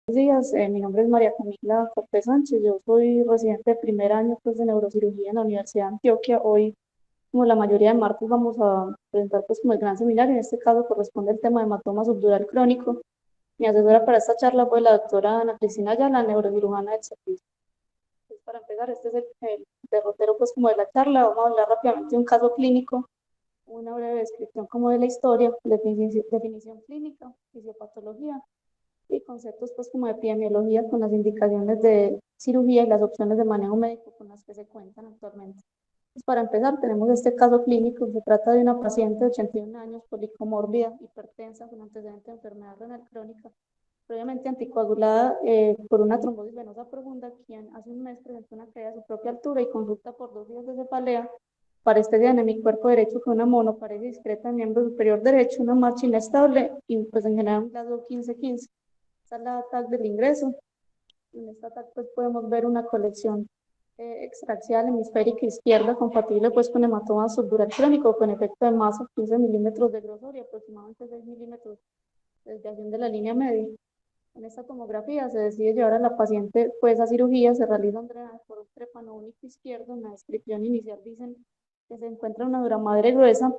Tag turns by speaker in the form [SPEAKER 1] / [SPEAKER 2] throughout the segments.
[SPEAKER 1] Días, mi nombre es María Camila Cortés Sánchez, yo soy residente de primer año pues, de neurocirugía en la Universidad de Antioquia. Hoy, como la mayoría de martes, vamos a presentar pues, como el gran seminario. En este caso corresponde el tema de hematoma subdural crónico. Mi asesora para esta charla fue la doctora Ana Cristina Ayala, neurocirujana del servicio. Pues, para empezar, este es el derrotero pues, como de la charla. Vamos a hablar rápidamente de un caso clínico, una breve descripción como de la historia, definición clínica, fisiopatología y conceptos pues como de epidemiología con las indicaciones de cirugía y las opciones de manejo médico con las que se cuentan actualmente. Pues para empezar, tenemos este caso clínico. Se trata de una paciente de 81 años, policomórbida, hipertensa, con antecedente de enfermedad renal crónica, previamente anticoagulada por una trombosis venosa profunda, quien hace un mes presentó una caída a su propia altura y consulta por 2 días de cefalea, parestesia en el cuerpo derecho con una monoparesia discreta en miembro superior derecho, una marcha inestable y pues en general un Glasgow 15-15. Esta es la TAC del ingreso. En esta TAC pues, podemos ver una colección extraxial hemisférica izquierda compatible pues, con hematoma subdural crónico con efecto de masa 15 milímetros de grosor y aproximadamente 6 milímetros de desviación de la línea media. En esta tomografía se decide llevar a la paciente pues, a cirugía, se realiza un drenaje por un trépano único izquierdo. En la descripción inicial dicen que se encuentra una dura madre gruesa,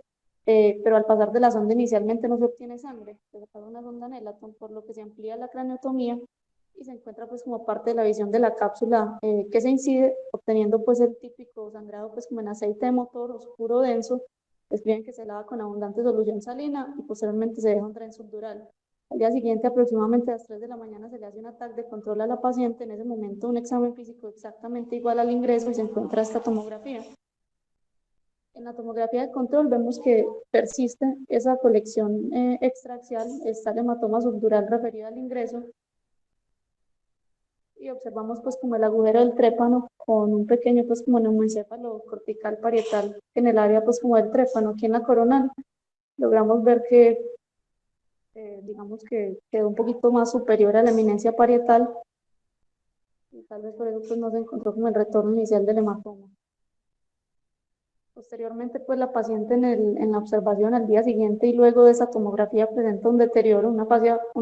[SPEAKER 1] pero al pasar de la sonda inicialmente no se obtiene sangre, se pasa una sonda Nelaton, por lo que se amplía la craniotomía y se encuentra pues como parte de la visión de la cápsula que se incide, obteniendo pues el típico sangrado pues como en aceite de motor oscuro denso. Escriben que se lava con abundante solución salina y posteriormente se deja un dren subdural. Al día siguiente, aproximadamente a las 3 de la mañana, se le hace un ataque de control a la paciente. En ese momento, un examen físico exactamente igual al ingreso y se encuentra esta tomografía. En la tomografía de control vemos que persiste esa colección extraxial, está el hematoma subdural referido al ingreso y observamos pues como el agujero del trépano con un pequeño pues como neumoencéfalo cortical parietal en el área pues como del trépano. Aquí en la coronal logramos ver que digamos que quedó un poquito más superior a la eminencia parietal y tal vez por eso pues no se encontró como el retorno inicial del hematoma. Posteriormente, pues la paciente en la observación al día siguiente y luego de esa tomografía presenta un deterioro, una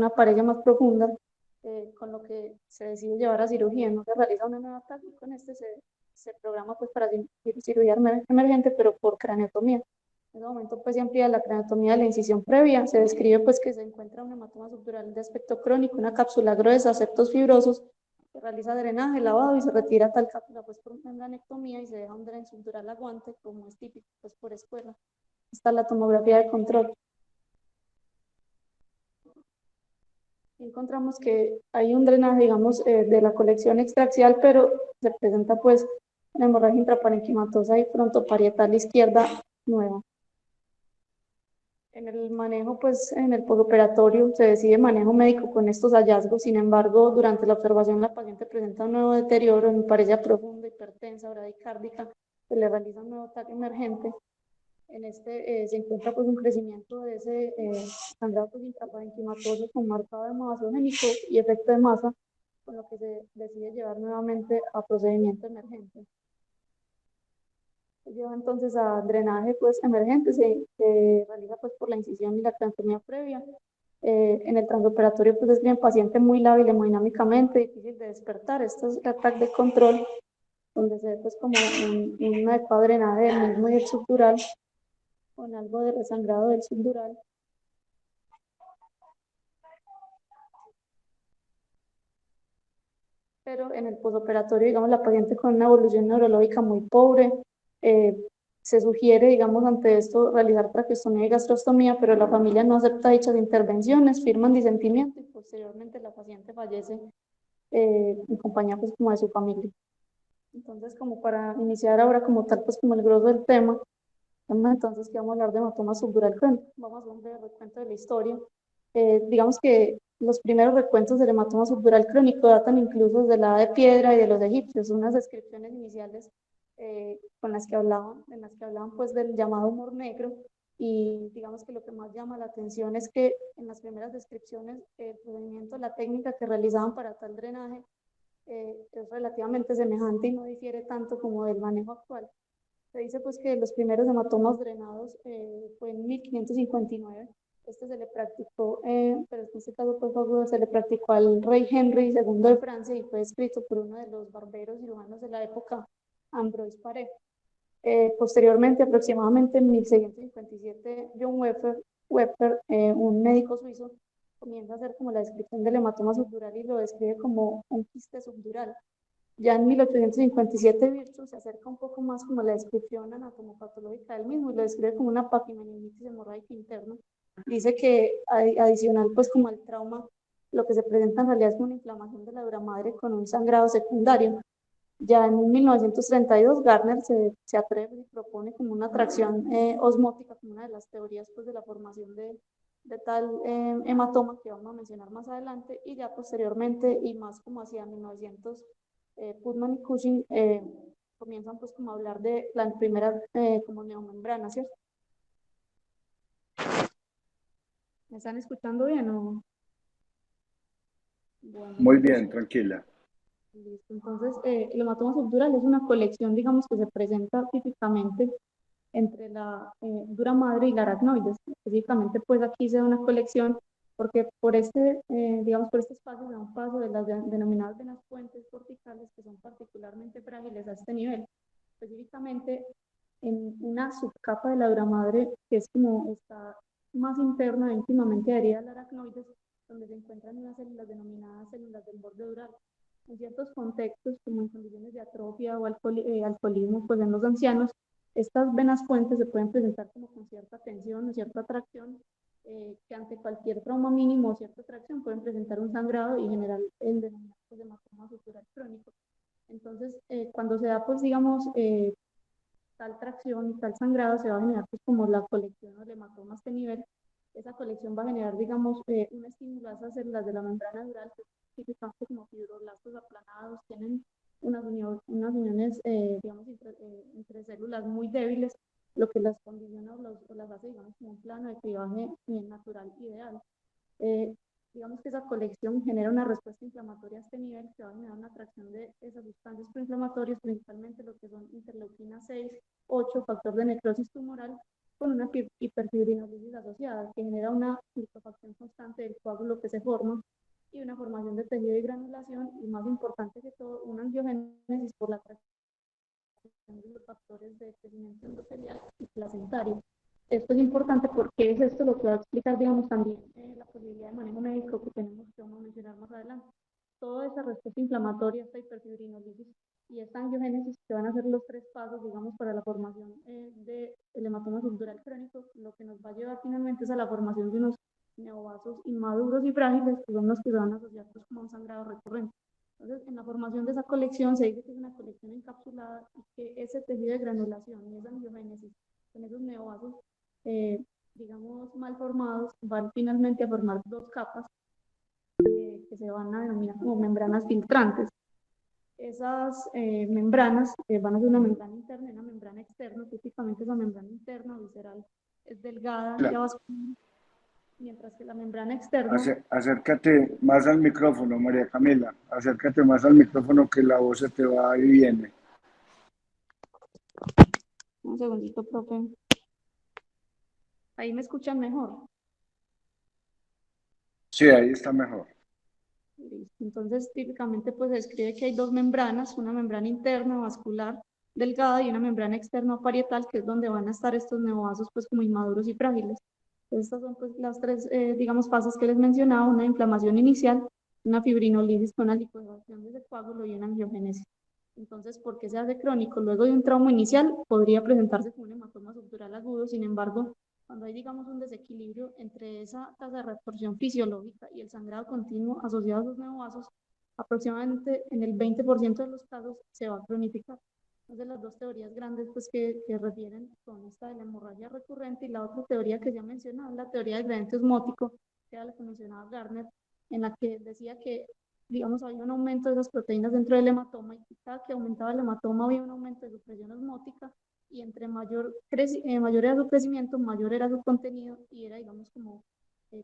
[SPEAKER 1] pareja más profunda, con lo que se decide llevar a cirugía. No se realiza una nueva TAC y con este se programa pues para cirugía emergente, pero por craneotomía. En ese momento pues se amplía la craneotomía de la incisión previa, se describe pues que se encuentra un hematoma subdural de aspecto crónico, una cápsula gruesa, septos fibrosos, se realiza drenaje, lavado y se retira tal cápsula pues por una membranotomía y se deja un dren subdural aguante como es típico pues por escuela. Esta es la tomografía de control. Encontramos que hay un drenaje, digamos, de la colección extraxial, pero se presenta pues una hemorragia intraparenquimatosa y frontoparietal izquierda nueva. En el manejo, pues en el postoperatorio se decide manejo médico con estos hallazgos. Sin embargo, durante la observación la paciente presenta un nuevo deterioro en paresia profunda, hipertensa, bradicárdica, se le realiza un nuevo ataque emergente. En este se encuentra pues un crecimiento de ese sangrado pues, intraparenquimatoso con marcado hemodinâmico y efecto de masa, con lo que se decide llevar nuevamente a procedimiento emergente. Se lleva entonces a drenaje pues, emergente, se realiza pues, por la incisión y la craniotomía previa. En el transoperatorio pues, es bien paciente muy lábil hemodinámicamente, difícil de despertar. Esto es el ataque de control, donde se ve pues, como un adecuado drenaje del mismo y el subdural, con algo de resangrado del subdural. Pero en el posoperatorio, digamos, la paciente con una evolución neurológica muy pobre, eh, se sugiere, digamos, ante esto realizar traqueostomía y gastrostomía, pero la familia no acepta dichas intervenciones, firman disentimiento y posteriormente la paciente fallece en compañía pues como de su familia. Entonces, como para iniciar ahora como tal, pues como el grosso del tema, entonces que vamos a hablar de hematoma subdural crónico. Vamos a hacer un breve recuento de la historia. Digamos que los primeros recuentos del hematoma subdural crónico datan incluso de la edad de piedra y de los egipcios, unas descripciones iniciales en las que hablaban pues del llamado humor negro, y digamos que lo que más llama la atención es que en las primeras descripciones el procedimiento, la técnica que realizaban para tal drenaje es relativamente semejante y no difiere tanto como del manejo actual. Se dice pues que los primeros hematomas drenados fue en 1559 Este se le practicó, pero en este caso pues, se le practicó al rey Henry II de Francia y fue escrito por uno de los barberos cirujanos de la época, Ambroise Paré. Posteriormente, aproximadamente en 1657, John Webber, un médico suizo, comienza a hacer como la descripción del hematoma subdural y lo describe como un quiste subdural. Ya en 1857, Virchow se acerca un poco más como a la descripción anatomopatológica del mismo y lo describe como una papimeningitis hemorrágica interna. Dice que adicional, pues como al trauma, lo que se presenta en realidad es una inflamación de la dura madre con un sangrado secundario. Ya en 1932, Gardner se atreve y propone como una atracción osmótica, como una de las teorías pues, de la formación de tal hematoma que vamos a mencionar más adelante, y ya posteriormente, y más como hacia 1900, Putnam y Cushing comienzan pues como a hablar de la primera como neomembrana, ¿cierto? ¿Me están escuchando bien o? Bueno,
[SPEAKER 2] Muy
[SPEAKER 1] entonces
[SPEAKER 2] bien, tranquila.
[SPEAKER 1] listo. Entonces, el hematoma subdural es una colección, digamos, que se presenta típicamente entre la dura madre y la aracnoides. Específicamente, pues aquí se da una colección porque por este, digamos, por este espacio se da un paso de las denominadas venas puentes corticales que son particularmente frágiles a este nivel. Específicamente en una subcapa de la dura madre que es como está más interna, íntimamente adherida al aracnoides, donde se encuentran unas células denominadas células del borde dural. En ciertos contextos, como en condiciones de atrofia o alcoholismo, pues en los ancianos, estas venas puentes se pueden presentar como con cierta tensión o cierta atracción, que ante cualquier trauma mínimo o cierta atracción pueden presentar un sangrado y generar el denominado pues, hematoma sutural crónico. Entonces, cuando se da, pues digamos, tal tracción y tal sangrado, se va a generar pues, como la colección o el hematoma a este nivel. Esa colección va a generar, digamos, un estímulo a esas células de la membrana dural, que típicamente como fibroblastos aplanados, tienen unas uniones, digamos, entre células muy débiles, lo que las condiciona o las hace, digamos, como un plano de clivaje natural ideal. Eh, digamos que esa colección genera una respuesta inflamatoria a este nivel que va a generar una atracción de esas sustancias proinflamatorias, principalmente lo que son interleuquina 6, 8, factor de necrosis tumoral, con una hiperfibrinolisis asociada, que genera una liquefacción constante del coágulo que se forma y una formación de tejido y granulación, y más importante que todo, una angiogénesis por la atracción de los factores de crecimiento endotelial y placentario. Esto es importante porque es esto lo que va a explicar, digamos, también la posibilidad de manejo médico que tenemos, que vamos a mencionar más adelante. Toda esa respuesta inflamatoria, esta hiperfibrinolisis y esta angiogénesis, que van a ser los tres pasos, digamos, para la formación del hematoma subdural crónico, lo que nos va a llevar finalmente es a la formación de unos neovasos inmaduros y frágiles, que son los que se van a asociar pues, como un sangrado recurrente. Entonces, en la formación de esa colección se dice que es una colección encapsulada y que ese tejido de granulación y esa angiogénesis con esos neovasos, digamos, mal formados, van finalmente a formar dos capas que se van a denominar como membranas filtrantes. Esas membranas van a ser una membrana interna y una membrana externa. Típicamente esa membrana interna visceral es delgada y avascular, mientras que la membrana externa.
[SPEAKER 2] Acércate más al micrófono, María Camila. Acércate más al micrófono que la voz se te va y viene.
[SPEAKER 1] Un segundito, profe. Ahí me escuchan mejor.
[SPEAKER 2] Sí, ahí está mejor.
[SPEAKER 1] Entonces, típicamente pues se describe que hay dos membranas, una membrana interna vascular delgada y una membrana externa parietal, que es donde van a estar estos neovasos pues como inmaduros y frágiles. Estas son pues las tres, digamos, fases que les mencionaba: una inflamación inicial, una fibrinolisis con la liquefaction de ese coágulo y una angiogénesis. Entonces, ¿por qué se hace crónico? Luego de un trauma inicial podría presentarse como un hematoma subdural agudo. Sin embargo, cuando hay, digamos, un desequilibrio entre esa tasa de reabsorción fisiológica y el sangrado continuo asociado a los neovasos, aproximadamente en el 20% de los casos se va a cronificar. Entonces, las dos teorías grandes pues, que refieren son esta de la hemorragia recurrente y la otra teoría que ya mencionaba, la teoría del gradiente osmótico, que era la que mencionaba Gardner, en la que decía que, digamos, había un aumento de esas proteínas dentro del hematoma y cada que aumentaba el hematoma había un aumento de su presión osmótica, y entre mayor era su crecimiento, mayor era su contenido y era, digamos, como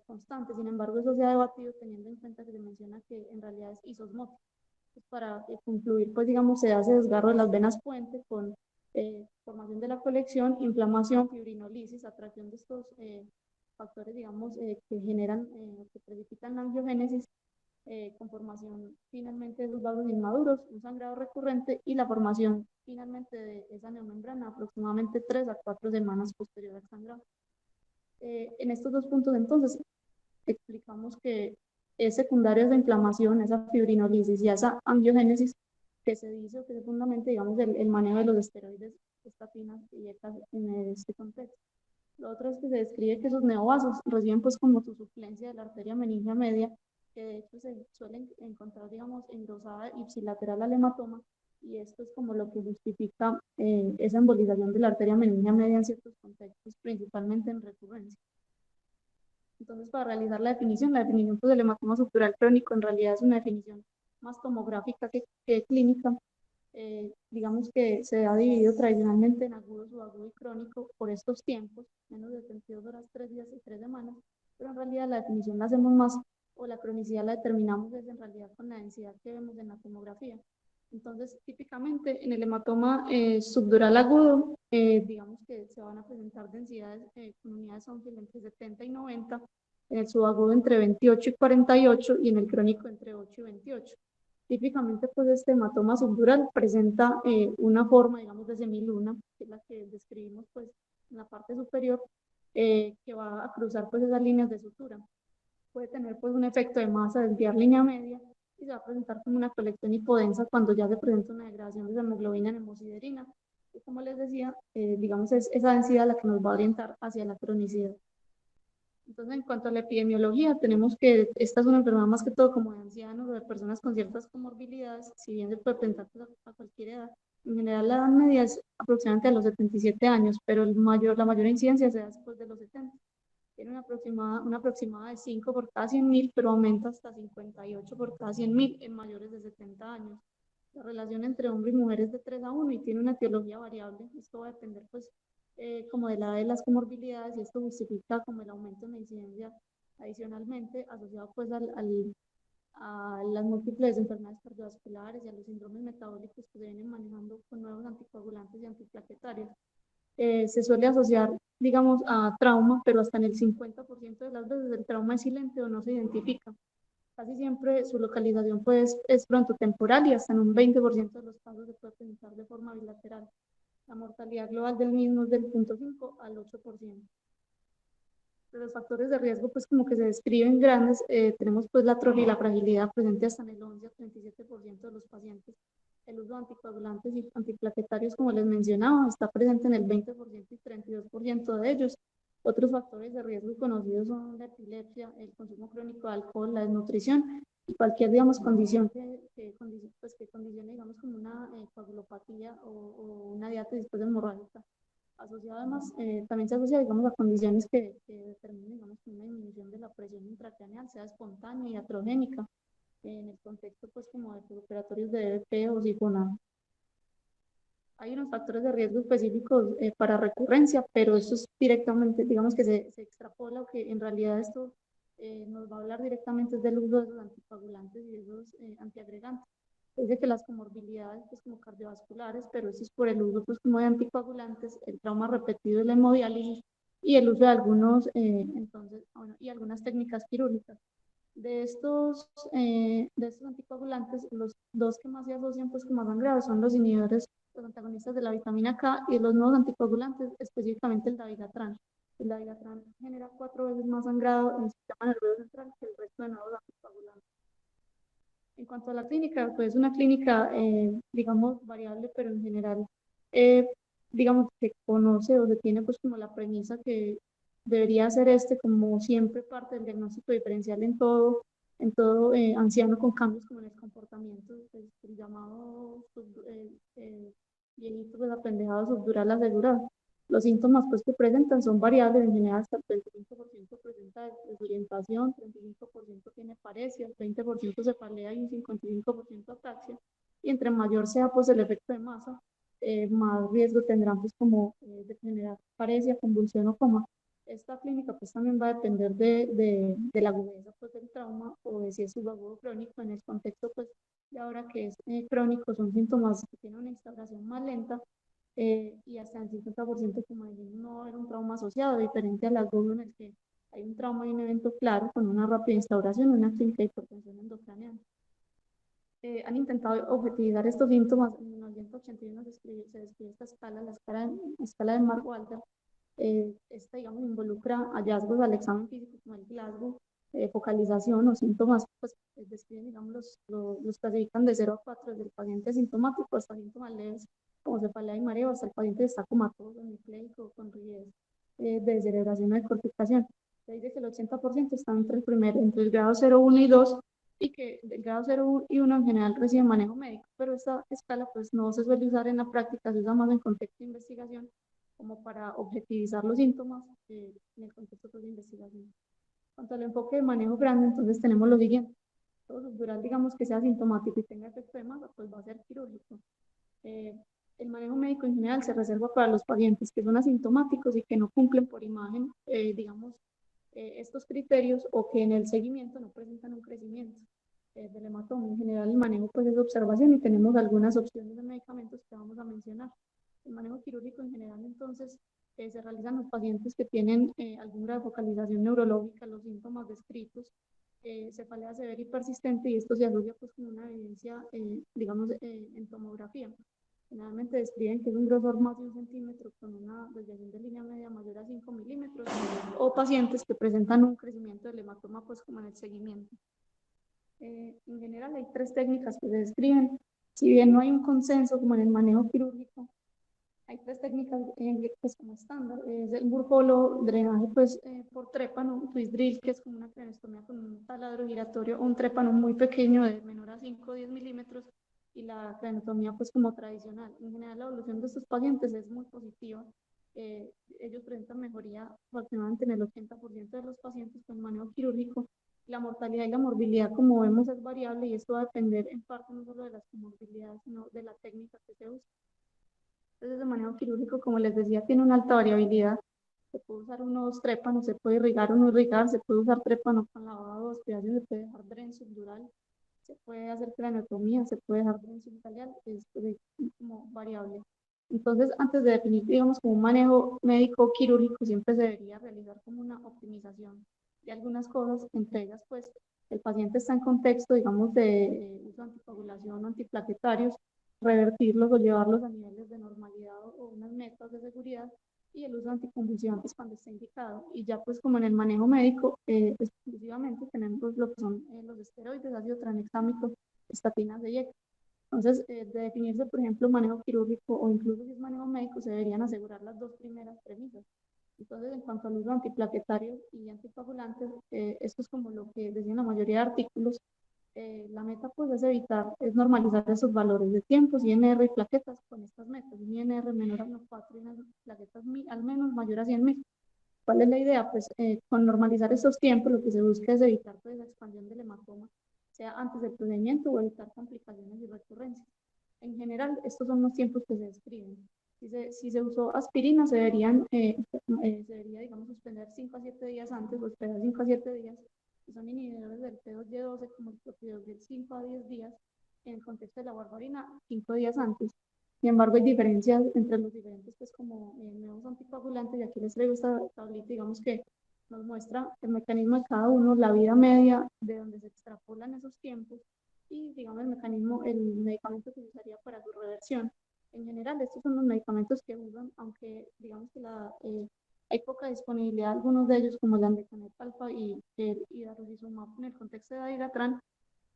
[SPEAKER 1] constante. Sin embargo, eso se ha debatido teniendo en cuenta que se menciona que en realidad es isosmótico. Pues para concluir, pues digamos, se hace desgarro de las venas puente con formación de la colección, inflamación, fibrinolisis, atracción de estos factores, digamos, que generan, que precipitan la angiogénesis, con formación finalmente de los vasos inmaduros, un sangrado recurrente y la formación finalmente de esa neomembrana aproximadamente 3 a 4 semanas posterior al sangrado. En estos dos puntos entonces explicamos que es secundaria esa inflamación, esa fibrinolisis y esa angiogénesis que se dice o que se fundamenta, digamos, el manejo de los esteroides, estatinas y ECAs en este contexto. Lo otro es que se describe que esos neovasos reciben pues como su suplencia de la arteria meningia media, que de hecho se suelen encontrar, digamos, engrosada ipsilateral al hematoma, y esto es como lo que justifica esa embolización de la arteria meningia media en ciertos contextos, principalmente en recurrencia. Entonces, para realizar la definición pues, del hematoma subdural crónico en realidad es una definición más tomográfica que clínica. Digamos que se ha dividido tradicionalmente en agudo, subagudo y crónico por estos tiempos, menos de 72 horas, 3 días y 3 semanas, pero en realidad la definición la hacemos más, o la cronicidad la determinamos es en realidad con la densidad que vemos en la tomografía. Entonces, típicamente en el hematoma subdural agudo, digamos que se van a presentar densidades con unidades Onfield entre 70 y 90, en el subagudo entre 28 y 48 y en el crónico entre 8 y 28. Típicamente, pues este hematoma subdural presenta una forma, digamos, de semiluna, que es la que describimos pues en la parte superior, que va a cruzar pues esas líneas de sutura. Puede tener pues un efecto de masa, desviar línea media, y se va a presentar como una colección hipodensa cuando ya se presenta una degradación de la hemoglobina en hemosiderina. Y como les decía, digamos, es esa densidad la que nos va a orientar hacia la cronicidad. Entonces, en cuanto a la epidemiología, tenemos que esta es una enfermedad más que todo como de ancianos o de personas con ciertas comorbilidades, si bien se puede presentar a cualquier edad. En general, la edad media es aproximadamente a los 77 años, pero la mayor incidencia se da después de los 70. Tiene una aproximada de 5 por cada 100.000, pero aumenta hasta 58 por cada 100.000 en mayores de 70 años. La relación entre hombres y mujeres es de 3 a 1 y tiene una etiología variable. Esto va a depender, pues, como de la edad de las comorbilidades, y esto justifica como el aumento en la incidencia adicionalmente asociado, pues, a las múltiples enfermedades cardiovasculares y a los síndromes metabólicos que se vienen manejando con nuevos anticoagulantes y antiplaquetarios. Se suele asociar, digamos, a trauma, pero hasta en el 50% de las veces el trauma es silente o no se identifica. Casi siempre su localización pues, es frontotemporal y hasta en un 20% de los casos se puede presentar de forma bilateral. La mortalidad global del mismo es del 0.5 al 8%. De los factores de riesgo, pues como que se describen grandes, tenemos pues la atrofia y la fragilidad presente hasta en el 11 a 37% de los pacientes. El uso de anticoagulantes y antiplaquetarios, como les mencionaba, está presente en el 20% y 32% de ellos. Otros factores de riesgo conocidos son la epilepsia, el consumo crónico de alcohol, la desnutrición y cualquier, digamos, condición pues, que condicione, digamos, como una coagulopatía o una diabetes después hemorrágica. Asociado además, también se asocia, digamos, a condiciones que determinen, digamos, una disminución de la presión intracraneal, sea espontánea y atrogénica, en el contexto, pues, como de operatorios de DBP o sifonado. Hay unos factores de riesgo específicos para recurrencia, pero esto es directamente, digamos que se extrapola, o que en realidad esto nos va a hablar directamente del uso de esos anticoagulantes y de esos antiagregantes. Dice que las comorbilidades, pues como cardiovasculares, pero eso es por el uso, pues como de anticoagulantes, el trauma repetido de la hemodiálisis y el uso de algunos, entonces, bueno, y algunas técnicas quirúrgicas. De estos anticoagulantes, los dos que más se asocian pues con más sangrado son los inhibidores, los antagonistas de la vitamina K, y los nuevos anticoagulantes, específicamente el dabigatran. El dabigatran genera 4 veces más sangrado en el sistema nervioso central que el resto de nuevos anticoagulantes. En cuanto a la clínica, pues es una clínica, digamos, variable, pero en general, eh, digamos, se conoce o se tiene pues como la premisa que debería ser como siempre parte del diagnóstico diferencial en todo anciano con cambios como en el comportamiento, pues, el llamado viejito pues apendejado subdural asegurado. Los síntomas pues, que presentan son variables, en general hasta el 35% presenta desorientación, 35% tiene paresia, 20% cefalea y un 55% ataxia. Y entre mayor sea pues, el efecto de masa, más riesgo tendrán pues, como de generar paresia, convulsión o coma. Esta clínica pues, también va a depender de la agudeza pues, del trauma o de si es subagudo crónico. En el contexto pues, de ahora que es crónico, son síntomas que tienen una instauración más lenta, y hasta el 50%, como decimos, no va a haber un trauma asociado, diferente al agudo en el que hay un trauma y un evento claro con una rápida instauración de una clínica de hipertensión endocraneal. Han intentado objetivizar estos síntomas. En 1981 se describe esta escala, la escala de Mark Walter. Esta, digamos, involucra hallazgos al examen físico como el Glasgow, focalización o síntomas, pues describen, digamos, los clasifican de 0 a 4, desde el paciente asintomático hasta síntomas leves, como cefalea y mareo, hasta el paciente que está comatoso, hemipléjico, con rigidez de descerebración o de corticación. Se dice que el 80% está entre el grado 0, 1 y 2, y que del grado 0 y 1 en general recibe manejo médico, pero esta escala pues no se suele usar en la práctica, se usa más en contexto de investigación como para objetivizar los síntomas en el contexto pues, de investigación. En cuanto al enfoque de manejo grande, entonces tenemos lo siguiente. Todo subdural, digamos que sea sintomático y tenga efecto de masa, pues va a ser quirúrgico. El manejo médico en general se reserva para los pacientes que son asintomáticos y que no cumplen por imagen, digamos, estos criterios o que en el seguimiento no presentan un crecimiento del hematoma. En general, el manejo pues, es observación y tenemos algunas opciones de medicamentos que vamos a mencionar. El manejo quirúrgico en general, entonces, se realizan los pacientes que tienen algún grado de focalización neurológica, los síntomas descritos, cefalea severa y persistente, y esto se asocia pues, con una evidencia, digamos, en tomografía. Generalmente describen que es un grosor más de 1 centímetro con una desviación de línea media mayor a 5 milímetros, o pacientes que presentan un crecimiento del hematoma, pues como en el seguimiento. En general hay 3 técnicas que se describen. Si bien no hay un consenso como en el manejo quirúrgico, hay 3 técnicas pues, como estándar. Es el burpolo, drenaje pues, por trépano, twist drill, que es como una crenestomía con un taladro giratorio, o un trépano muy pequeño de menor a 5 o 10 milímetros, y la crenotomía pues como tradicional. En general la evolución de estos pacientes es muy positiva. Ellos presentan mejoría aproximadamente en el 80% de los pacientes con manejo quirúrgico. La mortalidad y la morbilidad, como vemos, es variable, y esto va a depender en parte no solo de las comorbilidades, sino de la técnica que se usa. Entonces, el manejo quirúrgico, como les decía, tiene una alta variabilidad. Se puede usar unos trépanos, se puede irrigar o no irrigar, se puede usar trépano con lavado de aspiración, se puede dejar dren subdural, se puede hacer craneotomía, se puede dejar dren subitalial, es como variable. Entonces, antes de definir, digamos, como un manejo médico quirúrgico, siempre se debería realizar como una optimización de algunas cosas, entre ellas, pues, el paciente está en contexto, digamos, de uso de anticoagulación o antiplaquetarios, revertirlos o llevarlos a niveles de normalidad o unas metas de seguridad, y el uso de anticonvulsivantes cuando esté indicado. Y ya pues como en el manejo médico, exclusivamente tenemos lo que son los esteroides, ácido tranexámico, estatinas de IEC. Entonces, de definirse, por ejemplo, manejo quirúrgico o incluso si es manejo médico, se deberían asegurar las 2 primeras premisas. Entonces, en cuanto al uso de antiplaquetarios y anticoagulantes, esto es como lo que decían la mayoría de artículos. La meta pues es evitar, es normalizar esos valores de tiempos, INR y plaquetas con estas metas, un INR menor a 1,4 y unas plaquetas al menos mayor a 100.000. ¿Cuál es la idea? Pues con normalizar esos tiempos lo que se busca es evitar pues, la expansión del hematoma, sea antes del procedimiento, o evitar complicaciones y recurrencias. En general, estos son los tiempos que se describen. Si se usó aspirina, se debería, digamos, suspender 5 a 7 días antes, o esperar 5 a 7 días, que son inhibidores del P2Y12, como el propio del 5 a 10 días, en el contexto de la warfarina, 5 días antes. Sin embargo, hay diferencias entre los diferentes, pues como nuevos anticoagulantes, y aquí les traigo esta tablita, digamos, que nos muestra el mecanismo de cada uno, la vida media de donde se extrapolan esos tiempos, y digamos el mecanismo, el medicamento que se usaría para su reversión. En general, estos son los medicamentos que usan, aunque digamos que hay poca disponibilidad, algunos de ellos como el Andecanoid alfa y el hidaruzumab en el contexto de Digatran,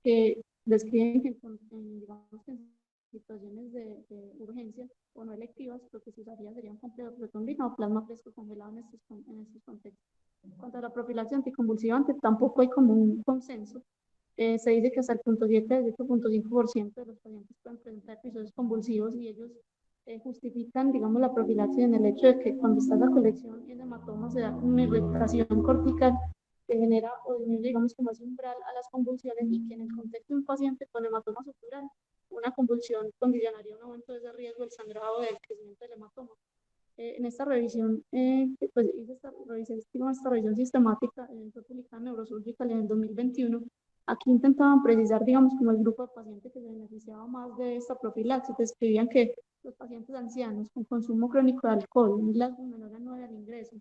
[SPEAKER 1] que describen que digamos, en situaciones de urgencia o no electivas, lo que se usaría sería un complejo de protonina o plasma fresco congelado en estos contextos. En cuanto a la profilaxis anticonvulsivante, tampoco hay como un consenso. Se dice que hasta el 0,7 a 8,5% de los pacientes pueden presentar episodios convulsivos, y ellos justifican, digamos, la profilaxis en el hecho de que cuando está la colección y el hematoma se da una irritación cortical que genera o disminuye, digamos, como ese umbral a las convulsiones, y que en el contexto de un paciente con hematoma subdural, una convulsión condicionaría un aumento de ese riesgo del sangrado del crecimiento del hematoma. En esta revisión, pues hice esta revisión sistemática, fue publicada en Neurosurgical en el 2021. Aquí intentaban precisar, digamos, como el grupo de pacientes que se beneficiaba más de esta profilaxis. Describían que los pacientes ancianos con consumo crónico de alcohol, un Glasgow menor a 9 al ingreso,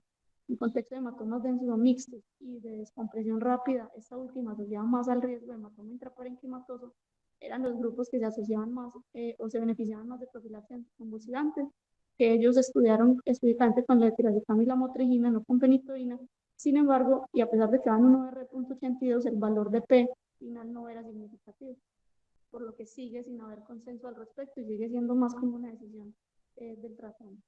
[SPEAKER 1] En contexto de hematomas densos o mixtos y de descompresión rápida, esta última asociada más al riesgo de hematoma intraparenquimatoso, eran los grupos que se asociaban más o se beneficiaban más de profilaxis anticonvulsivante, que ellos estudiaron específicamente con la tirazetama y la motrigina, no con fenitoína. Sin embargo, y a pesar de que daban un R.82, el valor de P final no era significativo, por lo que sigue sin haber consenso al respecto y sigue siendo más como una decisión del tratante.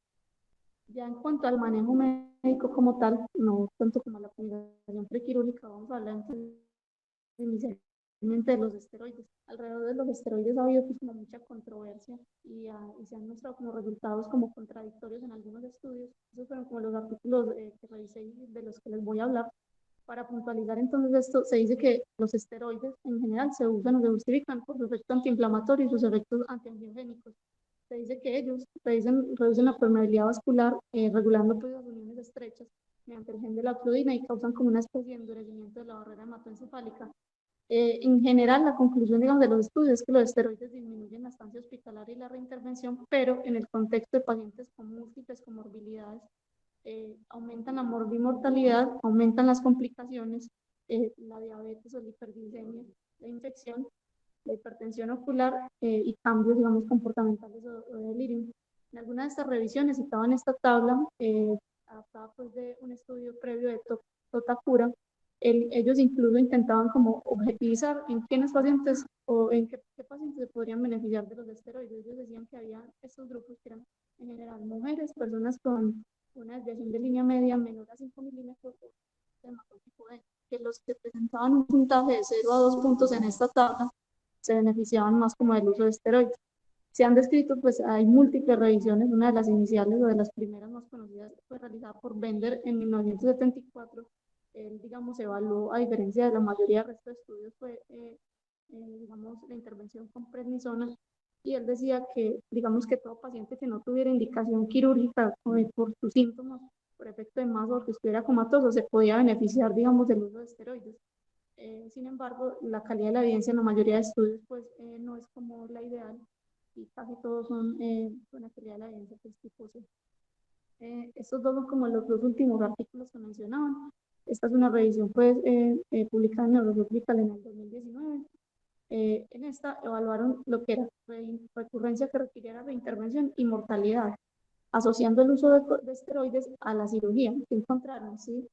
[SPEAKER 1] Ya en cuanto al manejo médico como tal, no tanto como la comunicación prequirúrgica, vamos a hablar inicialmente de los esteroides. Alrededor de los esteroides ha habido pues, como mucha controversia y se han mostrado como resultados como contradictorios en algunos estudios. Esos fueron como los artículos que revisé y de los que les voy a hablar. Para puntualizar entonces esto, se dice que los esteroides en general se usan o se justifican por su efecto antiinflamatorio y sus efectos antiangiogénicos. Se dice que ellos reducen la permeabilidad vascular, regulando pues, las uniones estrechas mediante el gen de la ocludina y causan como una especie de endurecimiento de la barrera hematoencefálica. En general, la conclusión, digamos, de los estudios es que los esteroides disminuyen la estancia hospitalaria y la reintervención, pero en el contexto de pacientes con múltiples comorbilidades, aumentan la morbimortalidad, aumentan las complicaciones, la diabetes o la hiperglicemia, la infección, la hipertensión ocular y cambios, digamos, comportamentales o de delirium. En algunas de estas revisiones citaban esta tabla, adaptada pues de un estudio previo de Totacura. Ellos incluso intentaban como objetivizar en quiénes pacientes o en qué pacientes se podrían beneficiar de los esteroides. Ellos decían que había estos grupos que eran en general mujeres, personas con una desviación de línea media menor a 5 milímetros, que los que presentaban un puntaje de 0 a 2 puntos en esta tabla se beneficiaban más como del uso de esteroides. Se han descrito, pues hay múltiples revisiones, una de las iniciales o de las primeras más conocidas fue realizada por Bender en 1974. Él, digamos, evaluó, a diferencia de la mayoría del resto de estudios, fue, digamos, la intervención con prednisona, y él decía que, digamos, que todo paciente que no tuviera indicación quirúrgica por sus síntomas, por efecto de más o que estuviera comatoso, se podía beneficiar, digamos, del uso de esteroides. Sin embargo, la calidad de la evidencia en la mayoría de estudios pues, no es como la ideal y casi todos son con la calidad de la evidencia pues, tipo C. Estos dos son como los dos últimos artículos que mencionaban. Esta es una revisión pues, publicada en Neurosurgical en el 2019. En esta evaluaron lo que era recurrencia que requiriera reintervención y mortalidad, asociando el uso de esteroides a la cirugía. ¿Qué encontraron? ¿Sí?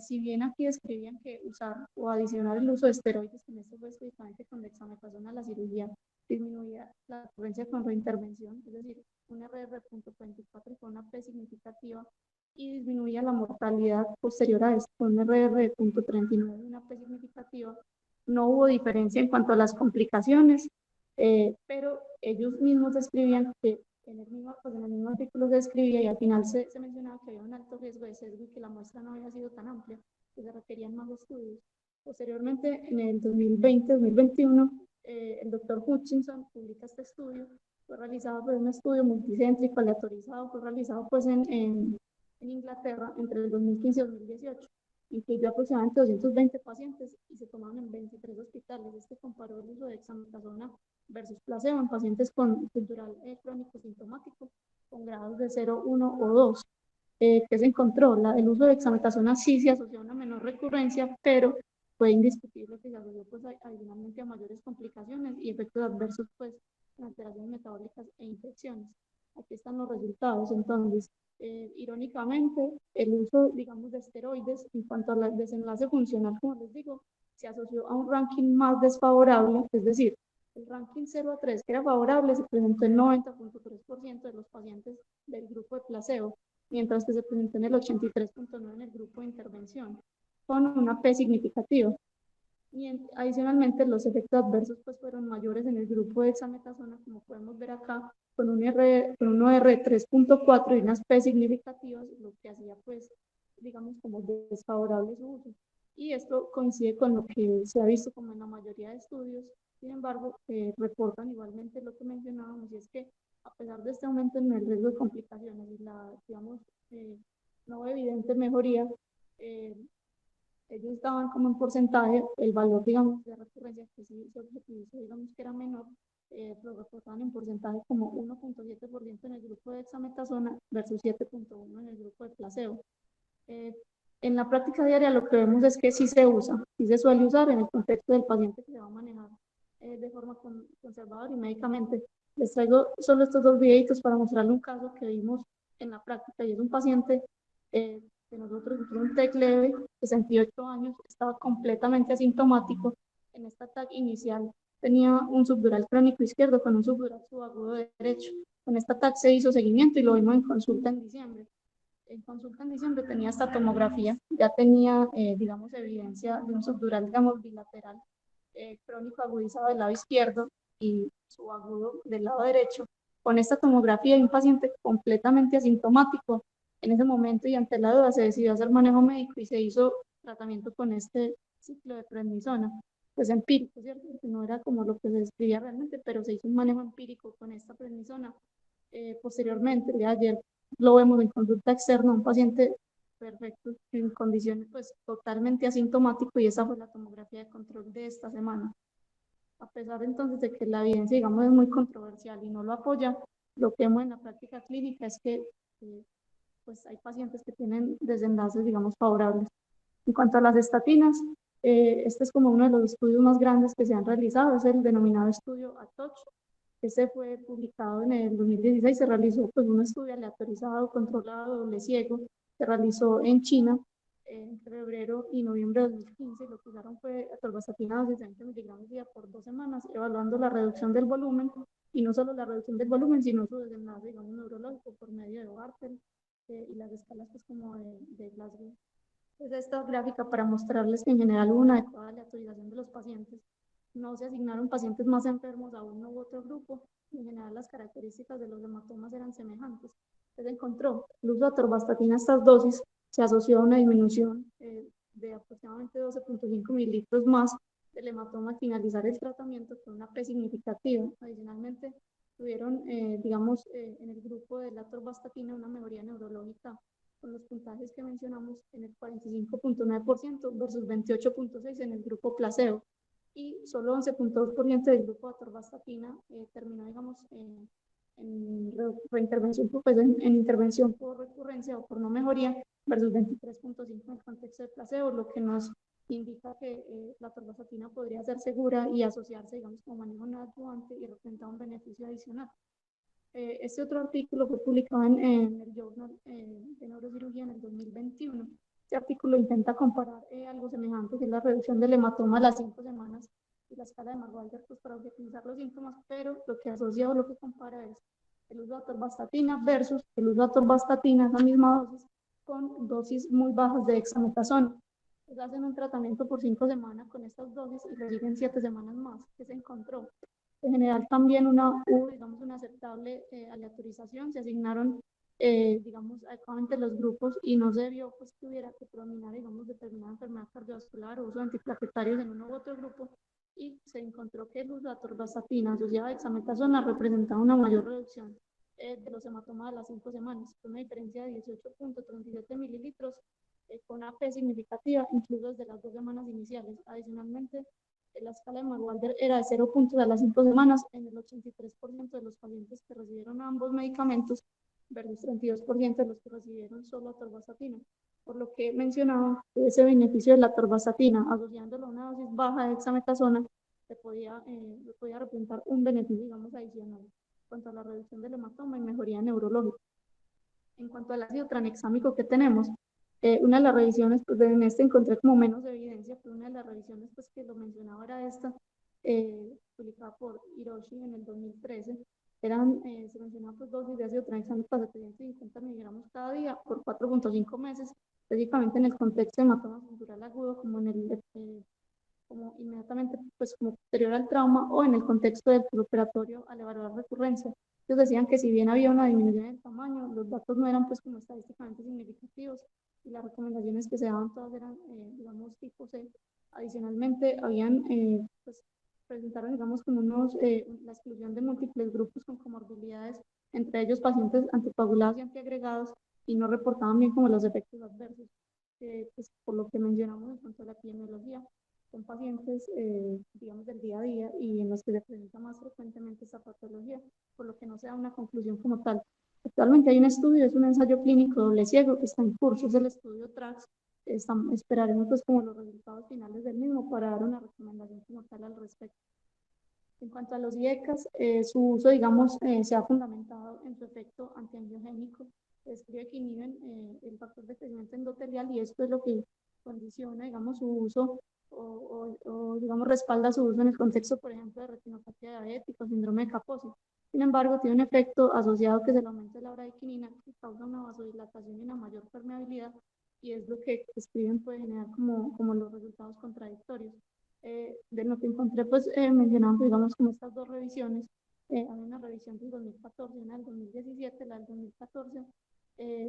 [SPEAKER 1] Si bien aquí describían que usar o adicionar el uso de esteroides, en este fue específicamente con dexametasona a la cirugía, disminuía la recurrencia con reintervención, es decir, un RR.44 con una P significativa, y disminuía la mortalidad posterior a esto con un RR.39 y una P significativa. No hubo diferencia en cuanto a las complicaciones, pero ellos mismos describían que pues en el mismo artículo se describía y al final se mencionaba que había un alto riesgo de sesgo y que la muestra no había sido tan amplia, que se requerían más estudios. Posteriormente, en el 2020-2021, el doctor Hutchinson publica este estudio. Fue realizado por un estudio multicéntrico aleatorizado, fue realizado pues en Inglaterra entre el 2015 y 2018. Incluyó aproximadamente 220 pacientes y se tomaron en 23 hospitales. Este comparó el uso de dexametasona versus placebo en pacientes con cultural crónico sintomático con grados de 0, 1 o 2. ¿Qué se encontró? El uso de dexametasona sí se asoció a una menor recurrencia, pero fue indiscutible que se asoció pues, adicionalmente a mayores complicaciones y efectos adversos pues, en alteraciones metabólicas e infecciones. Aquí están los resultados. Entonces, irónicamente, el uso, digamos, de esteroides en cuanto al desenlace funcional, como les digo, se asoció a un ranking más desfavorable, es decir, el ranking 0 a 3, que era favorable, se presentó en 90.3% de los pacientes del grupo de placebo, mientras que se presentó en el 83.9% en el grupo de intervención, con una P significativa. Y adicionalmente, los efectos adversos pues, fueron mayores en el grupo de dexametasona, como podemos ver acá, con un R 3.4 y unas P significativas, lo que hacía, pues, digamos, como desfavorable su uso. Y esto coincide con lo que se ha visto como en la mayoría de estudios. Sin embargo, reportan igualmente lo que mencionábamos, y es que a pesar de este aumento en el riesgo de complicaciones y la, digamos, no evidente mejoría, ellos daban como un porcentaje, el valor, digamos, de recurrencia, que sí se objetivizó, digamos, que era menor, lo reportaban en porcentaje como 1.7% en el grupo de dexametasona versus 7.1% en el grupo de placebo. Eh, en la práctica diaria lo que vemos es que sí se usa, sí se suele usar en el contexto del paciente que se va a manejar de forma conservadora y médicamente. Les traigo solo estos dos videitos para mostrarle un caso que vimos en la práctica y es un paciente de nosotros, un TEC leve, 68 años, estaba completamente asintomático. En esta TAC inicial tenía un subdural crónico izquierdo con un subdural subagudo derecho. Con esta TAC se hizo seguimiento y lo vimos en consulta en diciembre. En consulta en diciembre tenía esta tomografía, ya tenía, digamos, evidencia de un subdural, digamos, bilateral, crónico agudizado del lado izquierdo y subagudo del lado derecho. Con esta tomografía de un paciente completamente asintomático, en ese momento y ante la duda se decidió hacer manejo médico y se hizo tratamiento con este ciclo de prednisona, pues empírico, ¿cierto? Que no era como lo que se describía realmente, pero se hizo un manejo empírico con esta prednisona. Posteriormente, el día de ayer, lo vemos en consulta externa, un paciente perfecto, en condiciones pues totalmente asintomático y esa fue la tomografía de control de esta semana. A pesar entonces de que la evidencia, digamos, es muy controversial y no lo apoya, lo que vemos en la práctica clínica es que pues hay pacientes que tienen desenlaces, digamos, favorables. En cuanto a las estatinas, este es como uno de los estudios más grandes que se han realizado, es el denominado estudio ATOCH. Este fue publicado en el 2016, se realizó pues, un estudio aleatorizado, controlado, doble ciego, se realizó en China entre febrero y noviembre de 2015. Lo que usaron fue atorvastatina de 60 miligramos día por 2 semanas, evaluando la reducción del volumen, y no solo la reducción del volumen, sino su desenlace, digamos, neurológico por medio de Bartel y las escalas pues, como de Glasgow. Es esta gráfica para mostrarles que en general hubo una adecuada aleatorización de los pacientes. No se asignaron pacientes más enfermos a uno u otro grupo. En general las características de los hematomas eran semejantes. Se encontró el uso de atorvastatina a estas dosis se asoció a una disminución de aproximadamente 12.5 mililitros más del hematoma al finalizar el tratamiento con una P significativa. Adicionalmente, tuvieron, digamos, en el grupo de la atorvastatina una mejoría neurológica con los puntajes que mencionamos en el 45.9% versus 28.6% en el grupo placebo y solo 11.2% del grupo de atorvastatina terminó, digamos, en reintervención, pues en intervención por recurrencia o por no mejoría versus 23.5% en el contexto de placebo, lo que nos indica que la atorvastatina podría ser segura y asociarse, digamos, como manejo no adyuvante y representar un beneficio adicional. Este otro artículo fue publicado en el Journal de Neurocirugía en el 2021. Este artículo intenta comparar algo semejante, que es la reducción del hematoma a las 5 semanas y la escala de Marwalder pues, para objetivizar los síntomas, pero lo que asocia o lo que compara es el uso de atorvastatina versus el uso de atorvastatina, la misma dosis, con dosis muy bajas de dexametasona. Entonces hacen un tratamiento por 5 semanas con estas dosis y lo siguen 7 semanas más. ¿Qué se encontró? En general también hubo, digamos, una aceptable aleatorización, se asignaron, digamos, adecuadamente los grupos y no se vio pues, que hubiera que predominar, digamos, determinada enfermedad cardiovascular o uso de antiplaquetarios en uno u otro grupo y se encontró que el uso de atorvastatina asociada a dexametasona representaba una mayor reducción de los hematomas a las 5 semanas, con una diferencia de 18.37 mililitros con una P significativa, incluso desde las 2 semanas iniciales. Adicionalmente, la escala de Marwalder era de 0 puntos a las 5 semanas en el 83% de los pacientes que recibieron ambos medicamentos versus 32% de los que recibieron solo atorvastatina. Por lo que mencionaba que ese beneficio de la atorvastatina, asociándolo a una dosis baja de dexametasona, le podía representar un beneficio, digamos, adicional en cuanto a la reducción del hematoma y mejoría neurológica. En cuanto al ácido tranexámico que tenemos, una de las revisiones, pues en este encontré como menos evidencia, pero una de las revisiones pues, que lo mencionaba era esta, publicada por Hiroshi en el 2013. Se mencionaba pues, dosis de ácido tranexámico de 750 miligramos cada día por 4.5 meses, específicamente en el contexto de hematoma subdural agudo, como en el como inmediatamente, pues como posterior al trauma o en el contexto del operatorio al evaluar recurrencia. Ellos decían que si bien había una disminución en el tamaño, los datos no eran pues como estadísticamente significativos y las recomendaciones que se daban todas eran, digamos, tipo C. Adicionalmente, habían, pues, presentaron, digamos, como la exclusión de múltiples grupos con comorbilidades, entre ellos pacientes anticoagulados y antiagregados, y no reportaban bien como los efectos adversos, pues, por lo que mencionamos en cuanto a la epidemiología son pacientes, digamos, del día a día y en los que se presenta más frecuentemente esta patología, por lo que no se da una conclusión como tal. Actualmente hay un estudio, es un ensayo clínico doble ciego que está en curso, es el estudio TRAX. Esperaremos pues como los resultados finales del mismo para dar una recomendación como tal al respecto. En cuanto a los IECAS, su uso, digamos, se ha fundamentado en su efecto antiangiogénico. Describe que inhiben el factor de crecimiento endotelial y esto es lo que condiciona, digamos, su uso digamos, respalda su uso en el contexto, por ejemplo, de retinopatía diabética o síndrome de Kaposi. Sin embargo, tiene un efecto asociado que es el aumento de la bradiquinina, que causa una vasodilatación y una mayor permeabilidad, y es lo que escriben puede generar como los resultados contradictorios. De lo que encontré, pues mencionando, digamos, como estas dos revisiones, hay una revisión del 2014 y una del 2017, la del 2014,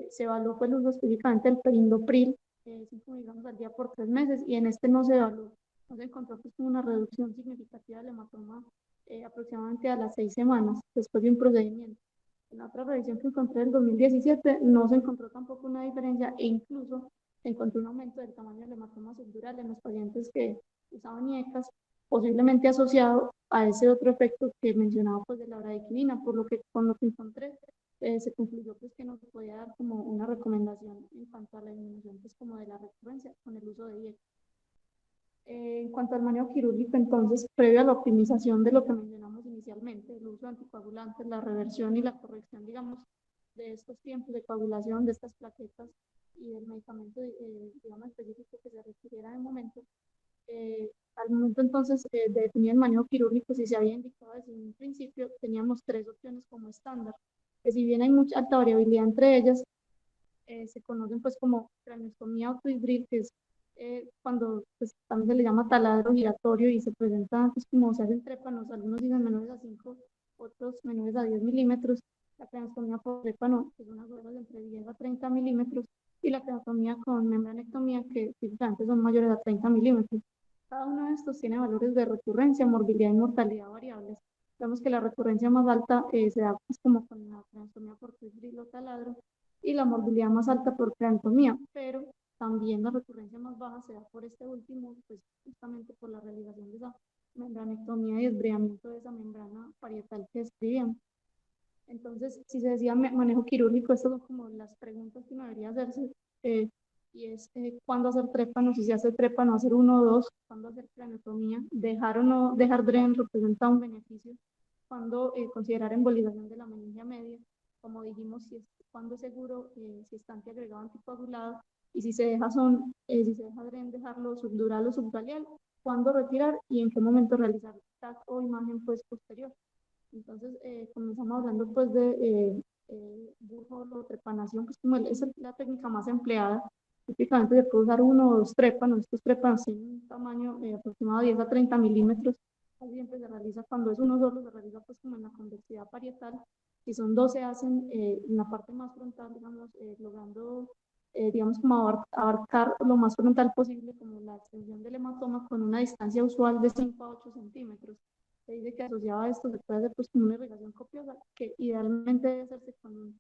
[SPEAKER 1] se evaluó pues, el uso específicamente del perindopril, 5 miligramos al día por 3 meses, y en este no se evaluó, no se encontró pues, una reducción significativa del hematoma aproximadamente a las 6 semanas después de un procedimiento. En la otra revisión que encontré en 2017 no se encontró tampoco una diferencia e incluso se encontró un aumento del tamaño del hematoma subdural en los pacientes que usaban IECAS, posiblemente asociado a ese otro efecto que mencionaba pues de la bradiquinina, por lo que con lo que encontré se concluyó pues que no se podía dar como una recomendación en cuanto a la disminución pues como de la recurrencia con el uso de IECAS. En cuanto al manejo quirúrgico, entonces, previo a la optimización de lo que mencionamos inicialmente, el uso de anticoagulantes, la reversión y la corrección, digamos, de estos tiempos de coagulación, de estas plaquetas y del medicamento, digamos, específico que se requiriera en el momento, al momento entonces de definir el manejo quirúrgico, si se había indicado desde un principio, teníamos tres opciones como estándar, que si bien hay mucha alta variabilidad entre ellas, se conocen pues como craneostomía autohidril, que es cuando pues, también se le llama taladro giratorio y se presenta pues, como se hacen trépanos, algunos dicen menores a 5, otros menores a 10 milímetros. La craneostomía por trépano, que son unas huevas de entre 10 a 30 milímetros, y la craneostomía con membranectomía, que típicamente son mayores a 30 milímetros. Cada uno de estos tiene valores de recurrencia, morbilidad y mortalidad variables. Vemos que la recurrencia más alta se da pues, como con la craneostomía por fibril o taladro, y la morbilidad más alta por craniotomía, pero también la recurrencia más baja se da por este último, pues justamente por la realización de esa membranectomía y desbridamiento de esa membrana parietal que describían. Entonces, si se decía manejo quirúrgico, estas son como las preguntas que uno debería hacerse, y es cuándo hacer trépano, si se hace trépano, hacer uno o dos, cuándo hacer craniotomía, dejar o no dejar DREN representa un beneficio, cuándo considerar embolización de la meningia media, como dijimos, si es, cuándo es seguro, si está antiagregado anticoagulado, y si se deja si se deja DREN, dejarlo subdural o subgaleal, cuándo retirar y en qué momento realizar TAC o imagen pues posterior. Entonces, comenzamos hablando pues de trepanación, pues como es la técnica más empleada. Típicamente se puede usar uno o dos trépanos. Estos trépanos tienen un tamaño aproximado de 10 a 30 milímetros. Casi siempre se realiza cuando es uno solo, se realiza pues como en la convexidad parietal. Si son dos, se hacen en la parte más frontal, digamos, logrando, digamos, como abarcar lo más frontal posible, como la extensión del hematoma con una distancia usual de 5 a 8 centímetros. Se dice que asociado a esto se puede hacer pues como una irrigación copiosa, que idealmente debe hacerse con,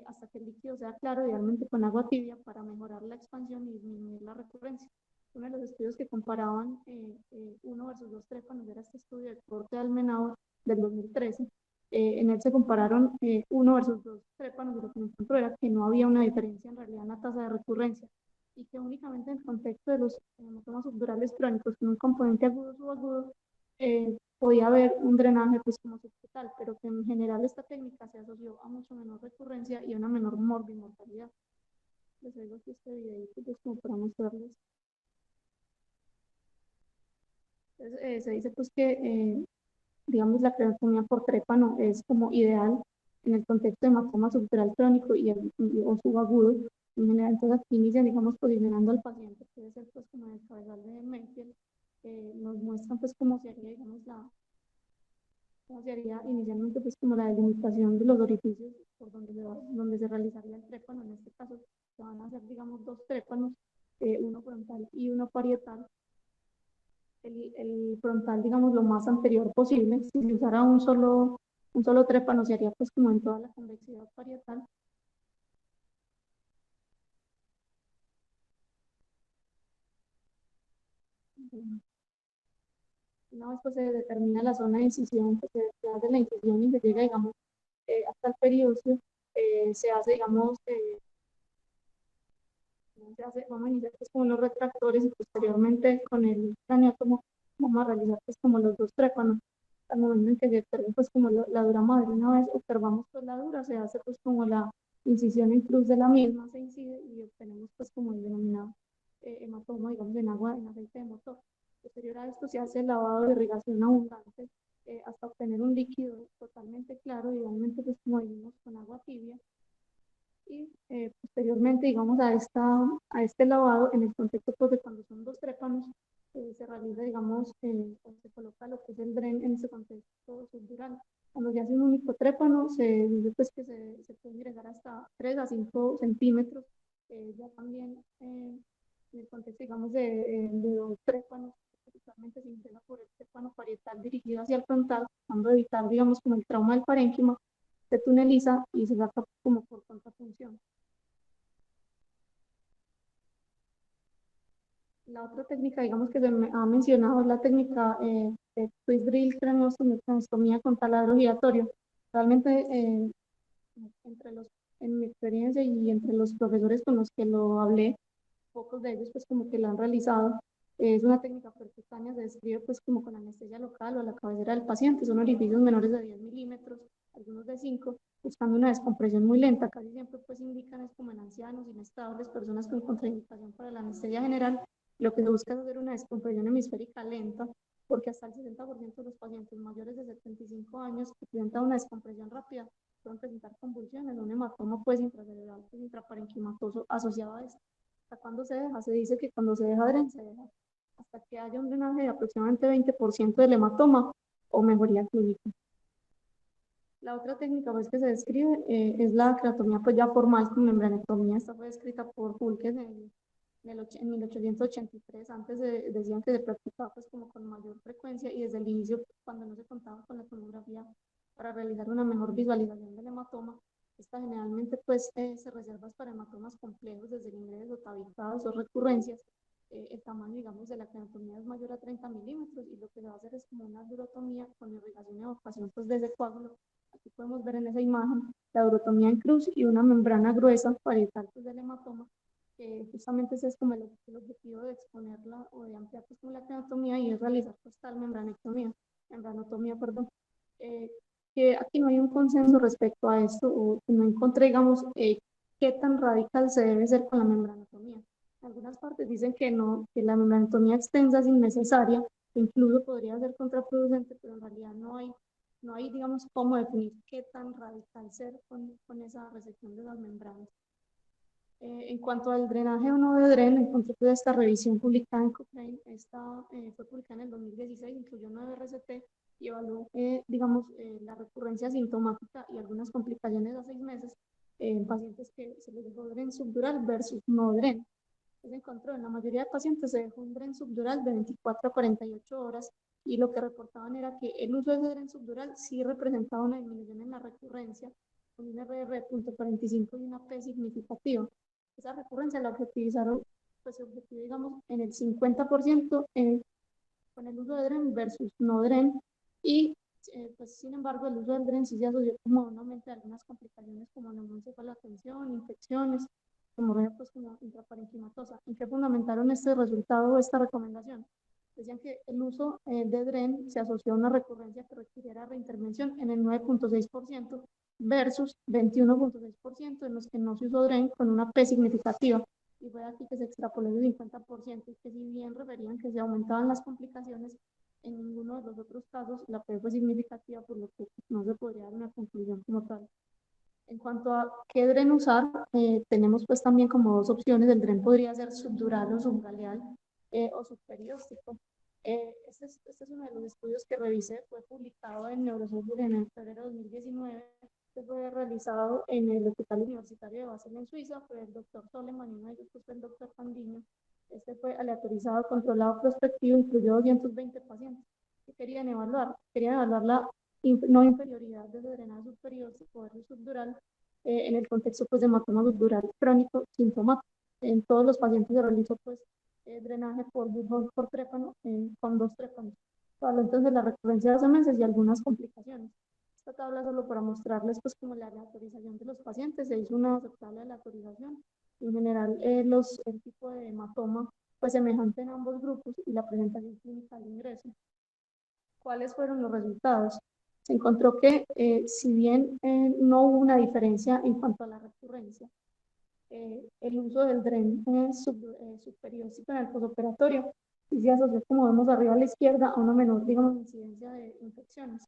[SPEAKER 1] hasta que el líquido sea claro, idealmente con agua tibia para mejorar la expansión y disminuir la recurrencia. Uno de los estudios que comparaban uno versus dos trépanos era este estudio de corte de Almenauer del 2013. En él se compararon uno versus dos trépanos y lo que encontró era que no había una diferencia en realidad en la tasa de recurrencia y que únicamente en el contexto de los hematomas subdurales crónicos con un componente agudo o subagudo podía haber un drenaje pues como subtotal, pero que en general esta técnica se asoció a mucho menor recurrencia y a una menor morbimortalidad. Les traigo aquí este videito pues como para mostrarles. Entonces, se dice pues que digamos la creatomía por trépano es como ideal en el contexto de hematoma subdural crónico o subagudo. En general, entonces aquí inician, digamos, posicionando al paciente, que debe ser pues como en el cabezal de Menfield, nos muestran pues cómo se haría, digamos, sería inicialmente pues como la delimitación de los orificios por donde se realizaría el trépano. En este caso se van a hacer digamos dos trépanos, uno frontal y uno parietal. El frontal digamos lo más anterior posible, si se usara un solo trépano se haría pues como en toda la convexidad parietal. Una vez pues se determina la zona de incisión, pues se hace la incisión y se llega digamos hasta el periósteo. se hace, digamos, vamos a iniciar pues, con unos retractores y posteriormente con el craneótomo vamos a realizar pues como los dos trépanos. Al momento en que se observe pues como la dura madre, una vez observamos pues la dura, se hace pues como la incisión en cruz de la misma, se incide y obtenemos pues como el denominado hematoma, digamos en agua, en aceite de motor. Posterior a esto se hace el lavado de irrigación abundante hasta obtener un líquido totalmente claro, idealmente pues como vimos con agua tibia y posteriormente, digamos, a este lavado, en el contexto pues, de cuando son dos trépanos, se realiza, digamos, o se coloca lo que es el dren en ese contexto subdural. Cuando se hace un único trépano, se dice pues, que se puede llegar hasta 3 a 5 centímetros. Ya también en el contexto, digamos, de dos trépanos, principalmente se ingresa por el trépano parietal dirigido hacia el frontal, tratando de evitar, digamos, como el trauma del parénquima, se tuneliza y se saca como por contrapunción. La otra técnica, digamos, que se me ha mencionado es la técnica de twist drill craniostomía con taladro giratorio. Realmente, entre los, en mi experiencia y entre los profesores con los que lo hablé, pocos de ellos pues como que la han realizado. Es una técnica percutánea, se describe pues como con anestesia local o a la cabecera del paciente, son orificios menores de 10 milímetros, algunos de 5, buscando una descompresión muy lenta, casi siempre pues indican es como en ancianos, inestables, personas con contraindicación para la anestesia general, lo que se busca es hacer una descompresión hemisférica lenta, porque hasta el 60% de los pacientes mayores de 75 años que presentan una descompresión rápida pueden presentar convulsiones, un hematoma pues intracerebral, pues, intraparenquimatoso asociado a esto. ¿Hasta cuándo se deja? Se dice que cuando se deja dren, se deja hasta que haya un drenaje de aproximadamente 20% del hematoma o mejoría clínica. La otra técnica pues, que se describe es la creatomía pues, ya formal con membranectomía. Esta fue descrita por Fulques en 1883. Antes decían que se practicaba pues, como con mayor frecuencia y desde el inicio, cuando no se contaba con la tomografía para realizar una mejor visualización del hematoma, esta generalmente pues, se reserva para hematomas complejos desde líneas tabicados o recurrencias. El tamaño, digamos, de la creatomía es mayor a 30 milímetros y lo que se va a hacer es como una durotomía con irrigación y evacuación pues, de ese coágulo. Aquí podemos ver en esa imagen la urotomía en cruz y una membrana gruesa parietal pues, del hematoma. Justamente ese es como el objetivo de exponerla o de ampliar pues, como la creatomía y es realizar pues, tal membranotomía, perdón. Eh, que aquí no hay un consenso respecto a esto o no encontré, digamos, qué tan radical se debe ser con la membranotomía. En algunas partes dicen que no, que la membranotomía extensa es innecesaria, incluso podría ser contraproducente, pero en realidad no hay, digamos, cómo definir qué tan radical ser con esa resección de las membranas. En cuanto al drenaje o no de dren, encontré que esta revisión publicada en Cochrane, esta fue publicada en el 2016, incluyó 9 RCT y evaluó, digamos, la recurrencia sintomática y algunas complicaciones a 6 meses en pacientes que se les dejó dren subdural versus no dren. Se encontró en la mayoría de pacientes se dejó un dren subdural de 24 a 48 horas y lo que reportaban era que el uso de ese dren subdural sí representaba una disminución en la recurrencia con un RR.45 y una P significativa. Esa recurrencia la objetivizaron, pues se objetivó, digamos, en el 50% con el uso de dren versus no dren y pues sin embargo el uso del dren sí se asoció como a un aumento de algunas complicaciones como neumoencefalotensión, infecciones, hemorragia pues como intraparenquimatosa. ¿En qué fundamentaron este resultado o esta recomendación? Decían que el uso de dren se asoció a una recurrencia que requiriera reintervención en el 9.6% versus 21.6% en los que no se usó dren con una P significativa y fue aquí que se extrapoló el 50% y que si bien referían que se aumentaban las complicaciones, en ninguno de los otros casos la P fue significativa, por lo que no se podría dar una conclusión como tal. En cuanto a qué dren usar, tenemos pues también como dos opciones. El dren podría ser subdural o subgaleal o subperióstico. Este es uno de los estudios que revisé, fue publicado en Neurosurgery en el febrero de 2019. Este fue realizado en el Hospital Universitario de Basel en Suiza por el doctor Soleman y uno de ellos fue el doctor Pandiño. Este fue aleatorizado, controlado, prospectivo, incluyó 220 pacientes. ¿Qué querían evaluar? Querían evaluar la no inferioridad del drenaje superior versus subdural en el contexto pues, de hematoma subdural crónico sintomático. En todos los pacientes se realizó pues, drenaje por trépano con dos trépanos. Entonces la recurrencia de 12 meses y algunas complicaciones. Esta tabla solo para mostrarles pues como la aleatorización de los pacientes, se hizo una aceptable aleatorización. En general, el tipo de hematoma pues semejante en ambos grupos y la presentación clínica al ingreso. ¿Cuáles fueron los resultados? Se encontró que si bien no hubo una diferencia en cuanto a la recurrencia, el uso del DREN subperióstico en el posoperatorio y se asoció, como vemos arriba a la izquierda, a una menor, digamos, incidencia de infecciones,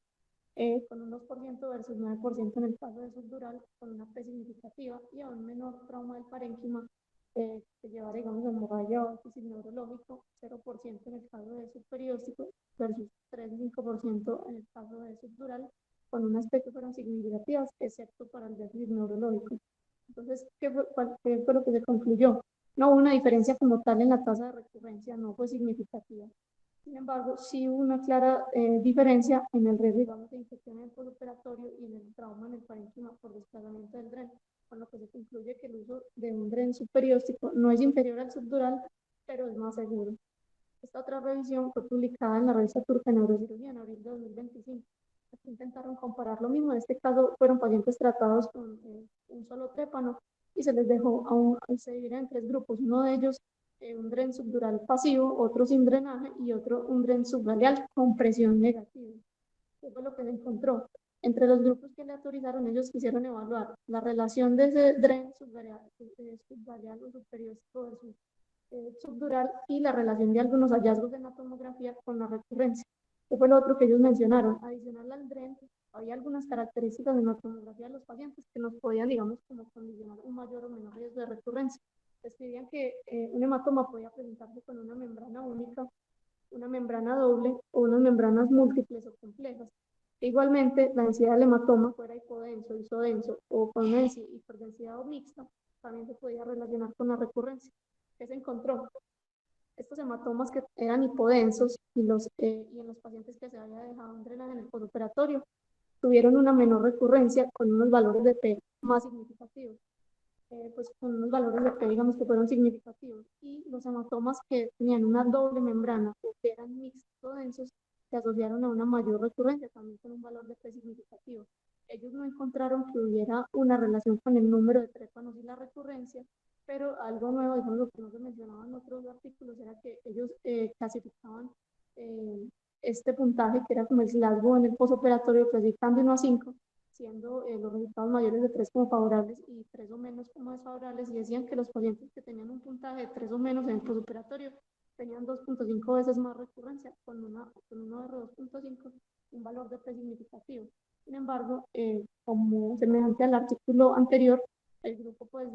[SPEAKER 1] con un 2% versus 9% en el caso de subdural, con una P significativa, y a un menor trauma del parénquima que lleva, digamos, hemorragia o déficit neurológico, 0% en el caso de subperióstico versus 3,5% en el caso de subdural, con unas P que fueron significativas, excepto para el déficit neurológico. Entonces, ¿qué fue lo que se concluyó? No hubo una diferencia como tal en la tasa de recurrencia, no fue significativa. Sin embargo, sí hubo una clara diferencia en el riesgo, digamos, de infección en el postoperatorio y en el trauma en el parénquima por desplazamiento del DREN, con lo que se concluye que el uso de un DREN subperióstico no es inferior al subdural, pero es más seguro. Esta otra revisión fue publicada en la revista turca de neurocirugía en abril de 2025. Aquí intentaron comparar lo mismo. En este caso fueron pacientes tratados con un solo trépano y se les dejó se dividieron en tres grupos. Uno de ellos un dren subdural pasivo, otro sin drenaje y otro un dren subgaleal con presión negativa. ¿Qué fue lo que se encontró? Entre los grupos que le autorizaron, ellos quisieron evaluar la relación de ese dren subgaleal o superior versus subdural y la relación de algunos hallazgos de la tomografía con la recurrencia. ¿Qué fue lo otro que ellos mencionaron? Adicional al DREN, había algunas características de la tomografía de los pacientes que nos podían, digamos, como condicionar un mayor o menor riesgo de recurrencia. Describían que un hematoma podía presentarse con una membrana única, una membrana doble o unas membranas múltiples o complejas. Igualmente, la densidad del hematoma fuera hipodenso, isodenso o con una hiperdensidad o mixta, también se podía relacionar con la recurrencia. ¿Qué se encontró? Estos hematomas que eran hipodensos y en los pacientes que se había dejado un drenaje en el postoperatorio tuvieron una menor recurrencia con unos valores de P más significativos, pues con unos valores de P, digamos, que fueron significativos. Y los hematomas que tenían una doble membrana o que eran mixto densos se asociaron a una mayor recurrencia, también con un valor de P significativo. Ellos no encontraron que hubiera una relación con el número de trépanos y la recurrencia, pero algo nuevo, digamos, lo que no se mencionaba en otros artículos, era que ellos clasificaban eh, este puntaje, que era como el Glasgow en el postoperatorio, clasificando 1 a 5, siendo los resultados mayores de 3 como favorables y 3 o menos como desfavorables, y decían que los pacientes que tenían un puntaje de 3 o menos en el postoperatorio tenían 2,5 veces más recurrencia, con un R 2,5, un valor de P significativo. Sin embargo, como semejante al artículo anterior, el grupo pues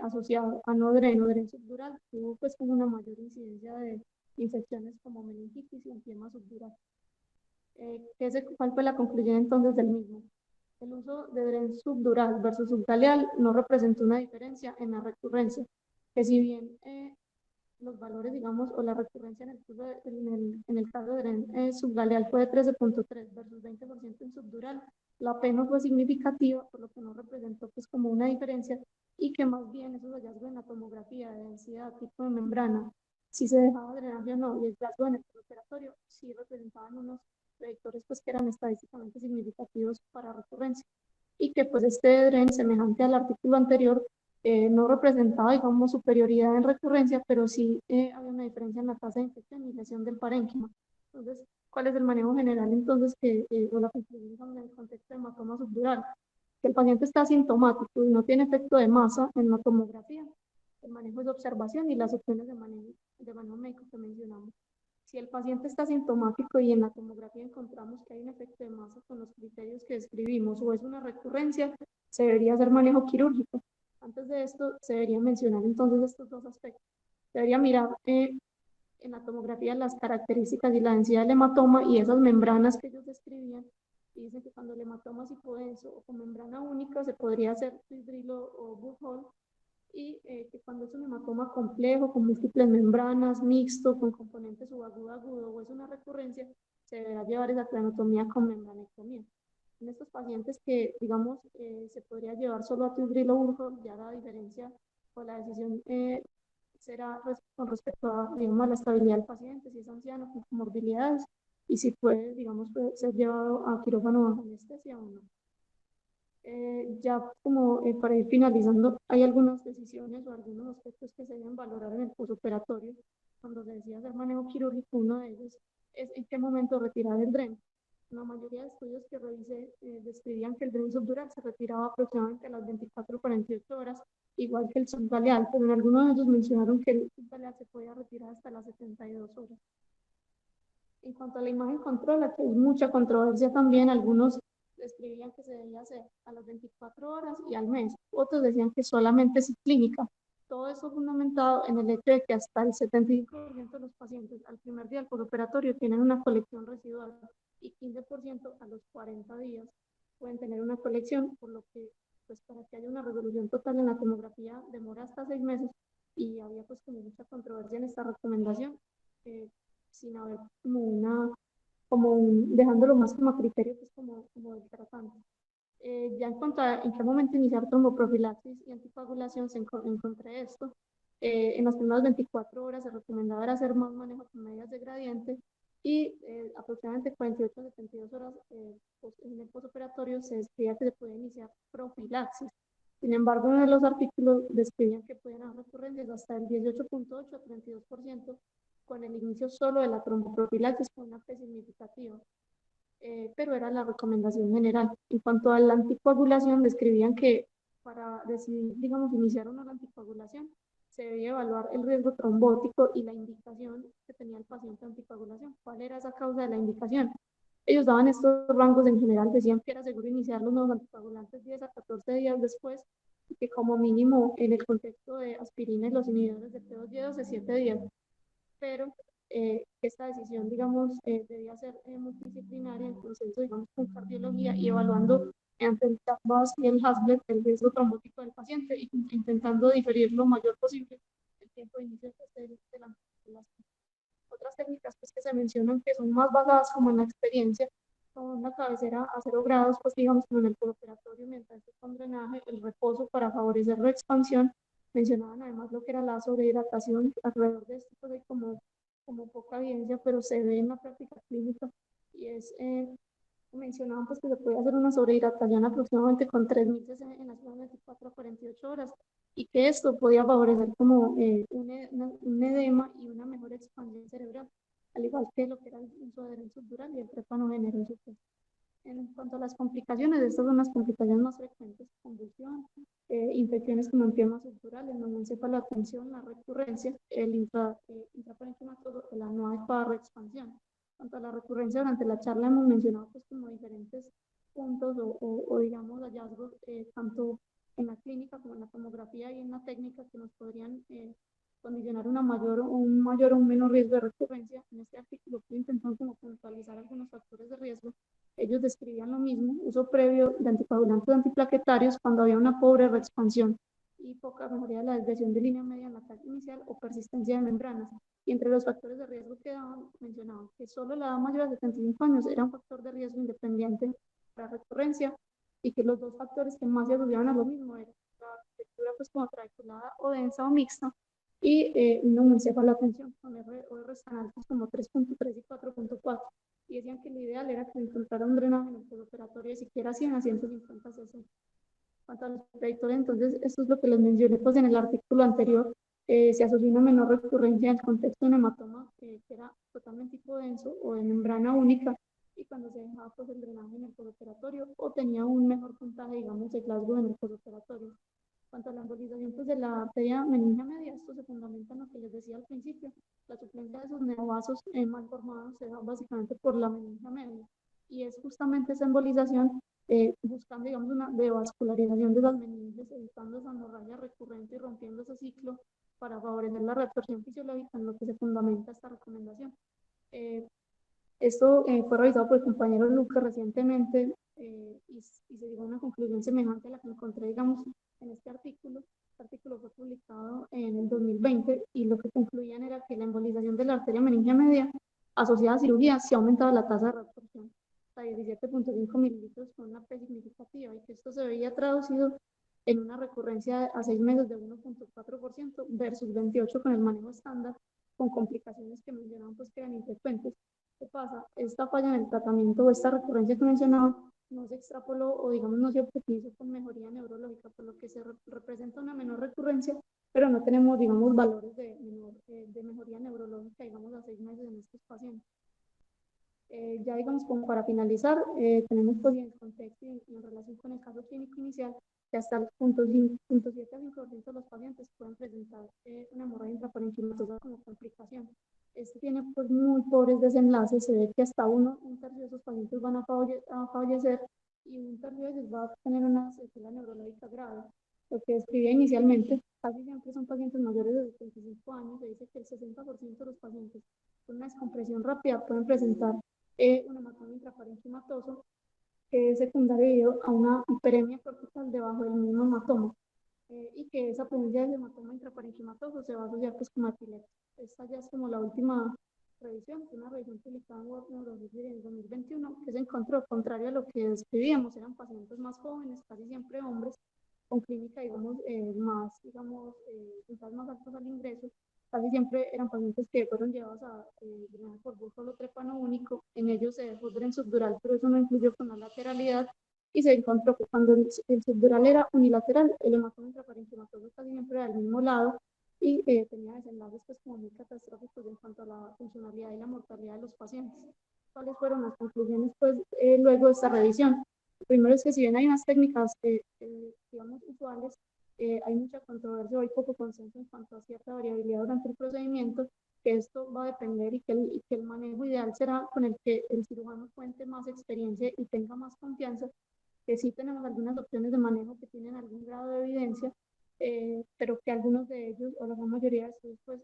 [SPEAKER 1] asociado a nodren subdural tuvo pues como una mayor incidencia de infecciones como meningitis y empiema subdural. ¿Cuál fue la conclusión entonces del mismo? El uso de dren subdural versus subgaleal no representó una diferencia en la recurrencia, que si bien los valores, digamos, o la recurrencia en el caso de dren subgaleal fue de 13,3 versus 20% en subdural, la P no fue significativa, por lo que no representó pues como una diferencia, y que más bien esos hallazgos en la tomografía de densidad, tipo de membrana, si se dejaba drenaje o no, y el hallazgo en el operatorio, sí representaban unos predictores pues que eran estadísticamente significativos para recurrencia, y que pues este DREN, semejante al artículo anterior, no representaba, digamos, superioridad en recurrencia, pero sí había una diferencia en la tasa de infección y lesión del parénquima. Entonces, ¿cuál es el manejo general entonces o la conclusión en el contexto de hematoma subdural? Que el paciente está asintomático y no tiene efecto de masa en la tomografía. El manejo es de observación y las opciones de manejo médico que mencionamos. Si el paciente está sintomático y en la tomografía encontramos que hay un efecto de masa con los criterios que describimos o es una recurrencia, se debería hacer manejo quirúrgico. Antes de esto, se deberían mencionar entonces estos dos aspectos. Se debería mirar en la tomografía las características y la densidad del hematoma y esas membranas que ellos describían. Y dicen que cuando el hematoma es hipodenso o con membrana única se podría hacer fibrilo o Buchholz, y que cuando es un hematoma complejo, con múltiples membranas, mixto, con componentes subagudo-agudo o es una recurrencia, se deberá llevar esa cranotomía con membranectomía. En estos pacientes que, digamos, se podría llevar solo a fibrilo Buchholz, ya la diferencia o la decisión será con respecto a, digamos, a la estabilidad del paciente, si es anciano, con comorbilidades, y si puede, digamos, puede ser llevado a quirófano bajo anestesia o no. Ya como para ir finalizando, hay algunas decisiones o algunos aspectos que se deben valorar en el posoperatorio. Cuando se decide hacer manejo quirúrgico, uno de ellos es en qué momento retirar el dren. La mayoría de estudios que revisé describían que el dren subdural se retiraba aproximadamente a las 24 o 48 horas, igual que el subgaleal, pero en algunos de ellos mencionaron que el subgaleal se podía retirar hasta las 72 horas. En cuanto a la imagen control, aquí hay mucha controversia también. Algunos describían que se debía hacer a las 24 horas y al mes. Otros decían que solamente si clínica. Todo eso fundamentado en el hecho de que hasta el 75% de los pacientes al primer día del postoperatorio tienen una colección residual y 15% a los 40 días pueden tener una colección, por lo que pues para que haya una resolución total en la tomografía demora hasta 6 meses y había pues como mucha controversia en esta recomendación. Sin haber como dejándolo más como a criterio pues como del tratante. Ya en cuanto a en qué momento iniciar tromboprofilaxis y anticoagulación, encontré esto. En las primeras 24 horas se recomendaba hacer más manejo con medidas de gradiente y aproximadamente 48 a 72 horas en el postoperatorio se describía que se podía iniciar profilaxis. Sin embargo, uno de los artículos describían que podían haber recurrencias hasta el 18.8 a 32% con el inicio solo de la tromboprofilaxis con una P significativa, pero era la recomendación general. En cuanto a la anticoagulación, describían que para decidir, digamos, iniciar o no la anticoagulación, se debía evaluar el riesgo trombótico y la indicación que tenía el paciente de anticoagulación. ¿Cuál era esa causa de la indicación? Ellos daban estos rangos en general, decían que era seguro iniciar los nuevos anticoagulantes 10 a 14 días después, y que como mínimo en el contexto de aspirina y los inhibidores de P2Y2 de 7 días, pero esta decisión, digamos, debía ser multidisciplinaria, en consenso, digamos, con cardiología y evaluando ante el TAPBAS y el HASBLET el riesgo trombótico del paciente y intentando diferir lo mayor posible el tiempo de inicio de la manipulación. Otras técnicas pues, que se mencionan que son más basadas como en la experiencia, como una cabecera a 0 grados, pues digamos como en el postoperatorio mientras se con drenaje, el reposo para favorecer la expansión. Mencionaban además lo que era la sobrehidratación. Alrededor de esto pues hay como poca evidencia, pero se ve en la práctica clínica y es mencionaban pues que se puede hacer una sobrehidratación aproximadamente con 3.000 cc en las primeras 24 a 48 horas y que esto podía favorecer como un edema y una mejor expansión cerebral, al igual que lo que era el uso de adherencia subdural y el prépano generoso. En cuanto a las complicaciones, estas son las complicaciones más frecuentes: convulsión, infecciones como enfiemas subdurales, encefalotensión, la recurrencia, el intraparenquimatoso, la no adecuada reexpansión. En cuanto a la recurrencia, durante la charla hemos mencionado pues como diferentes puntos o digamos hallazgos, tanto en la clínica como en la tomografía y en la técnica que nos podrían condicionar un mayor o un menor riesgo de recurrencia. En este artículo intentamos como puntualizar algunos factores de riesgo. Ellos describían lo mismo: uso previo de anticoagulantes antiplaquetarios cuando había una pobre reexpansión y poca mejoría de la desviación de línea media en la talla inicial o persistencia de membranas. Y entre los factores de riesgo que daban, mencionaban que solo la edad mayor de 75 años era un factor de riesgo independiente para recurrencia y que los dos factores que más se asociaban a lo mismo eran la arquitectura pues como trabeculada o densa o mixta y una encefalotensión con R tan altos como 3.3 y 4.4, y decían que lo ideal era que encontrara un drenaje en el postoperatorio de siquiera 100 a 150 cc. Cuanto a los predictores, entonces, esto es lo que les mencioné pues, en el artículo anterior. Se asocia una menor recurrencia en el contexto de un hematoma que era totalmente hipodenso o de membrana única, y cuando se dejaba pues, el drenaje en el postoperatorio, o tenía un mejor puntaje, digamos, de Glasgow en el postoperatorio. Cuanto a la embolización pues, de la arteria meningia media, esto se fundamenta en lo que les decía al principio. La suplencia de esos neovasos mal formados se da básicamente por la meningia media, y es justamente esa embolización buscando, digamos, una devascularización de las meninges, evitando esa hemorragia recurrente y rompiendo ese ciclo para favorecer la reabsorción fisiológica, en lo que se fundamenta esta recomendación. Eh, Esto fue revisado por el compañero Lucas recientemente y se llegó a una conclusión semejante a la que encontré, digamos, en este artículo. Este artículo fue publicado en el 2020 y lo que concluían era que la embolización de la arteria meningia media asociada a cirugía sí aumentaba la tasa de reabsorción a 17.5 mililitros con una P significativa, y que esto se veía traducido en una recurrencia a 6 meses de 1.4% versus 28 con el manejo estándar, con complicaciones que mencionaban pues que eran infrecuentes. ¿Qué pasa? Esta falla en el tratamiento o esta recurrencia que mencionaba no se extrapoló o digamos no se optimizó con mejoría neurológica, por lo que se representa una menor recurrencia, pero no tenemos digamos valores de mejoría neurológica digamos a 6 meses en estos pacientes. Ya digamos como para finalizar, tenemos pues en contexto y en relación con el caso clínico inicial, que hasta el 0.7 a 5% de los pacientes pueden presentar una hemorragia intraparenquimatosa como complicación. Este tiene pues muy pobres desenlaces, se ve que hasta un tercio de esos pacientes van a fallecer y un tercio de ellos va a tener una secuela neurológica grave. Lo que describía inicialmente, casi siempre son pacientes mayores de 75 años, se dice que el 60% de los pacientes con una descompresión rápida pueden presentar un hematoma intraparenquimatoso que es secundario debido a una hiperemia cortical debajo del mismo hematoma y que esa presencia del hematoma intraparenquimatoso se va a asociar pues con epilepsia. Esta ya es como la última revisión, es una revisión publicada en World Neurology en 2021 que se encontró contrario a lo que describíamos, eran pacientes más jóvenes, casi siempre hombres, con clínica, digamos, más altos al ingreso, casi siempre eran pacientes que fueron llevados a por búfalo trépano único, en ellos se dejó dren subdural, pero eso no incluyó con la lateralidad, y se encontró que cuando el subdural era unilateral, el hematoma intraparenquimatoso casi siempre era del mismo lado, y tenía desenlaces pues como muy catastróficos en cuanto a la funcionalidad y la mortalidad de los pacientes. ¿Cuáles fueron las conclusiones pues luego de esta revisión? Primero es que si bien hay unas técnicas digamos, usuales, hay mucha controversia o hay poco consenso en cuanto a cierta variabilidad durante el procedimiento, que esto va a depender y que el manejo ideal será con el que el cirujano cuente más experiencia y tenga más confianza, que sí tenemos algunas opciones de manejo que tienen algún grado de evidencia, pero que algunos de ellos, o la gran mayoría de estudios, pues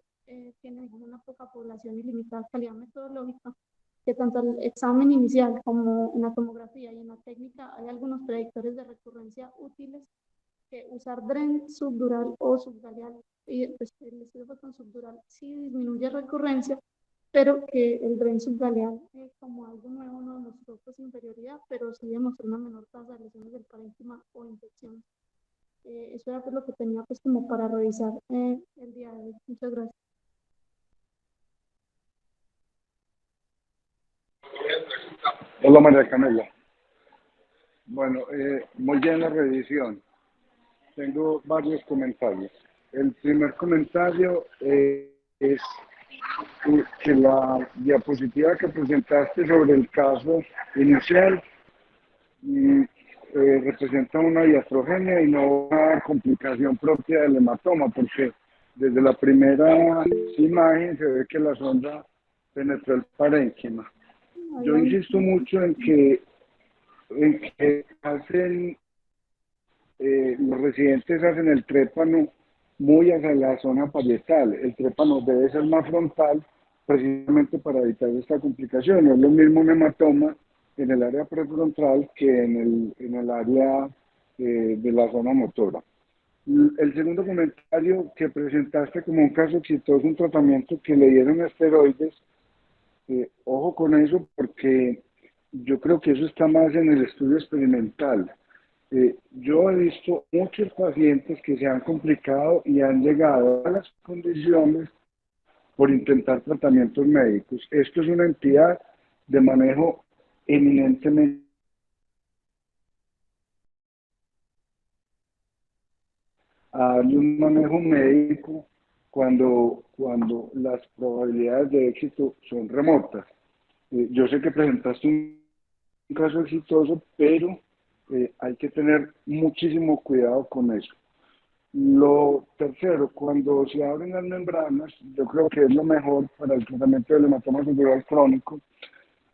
[SPEAKER 1] tienen una poca población y limitada calidad metodológica, que tanto el examen inicial como en la tomografía y en la técnica hay algunos predictores de recurrencia útiles, que usar DREN subdural o subgaleal, y pues, el estudio fue con subdural, sí disminuye recurrencia, pero que el DREN subgaleal como algo nuevo no demostró pues inferioridad, pero sí demostró una menor tasa de lesiones del parénquima o infecciones. Eso era pues lo que tenía pues como para revisar el día de hoy. Muchas gracias.
[SPEAKER 2] Hola María Camila. Bueno, muy bien la revisión. Tengo varios comentarios. El primer comentario es que la diapositiva que presentaste sobre el caso inicial mm, representa una iatrogenia y no una complicación propia del hematoma, porque desde la primera imagen se ve que la sonda penetró el parénquima. Yo insisto mucho en que hacen los residentes hacen el trépano muy hacia la zona parietal. El trépano debe ser más frontal precisamente para evitar esta complicación. No es lo mismo un hematoma en el área prefrontal que en el área de la zona motora. El segundo comentario que presentaste como un caso exitoso, un tratamiento que le dieron esteroides, ojo con eso porque yo creo que eso está más en el estudio experimental. Yo he visto muchos pacientes que se han complicado y han llegado a las condiciones por intentar tratamientos médicos. Esto es una entidad de manejo eminentemente a darle un manejo médico cuando las probabilidades de éxito son remotas. Yo sé que presentaste un caso exitoso, pero hay que tener muchísimo cuidado con eso. Lo tercero, cuando se abren las membranas, yo creo que es lo mejor para el tratamiento del hematoma subdural crónico.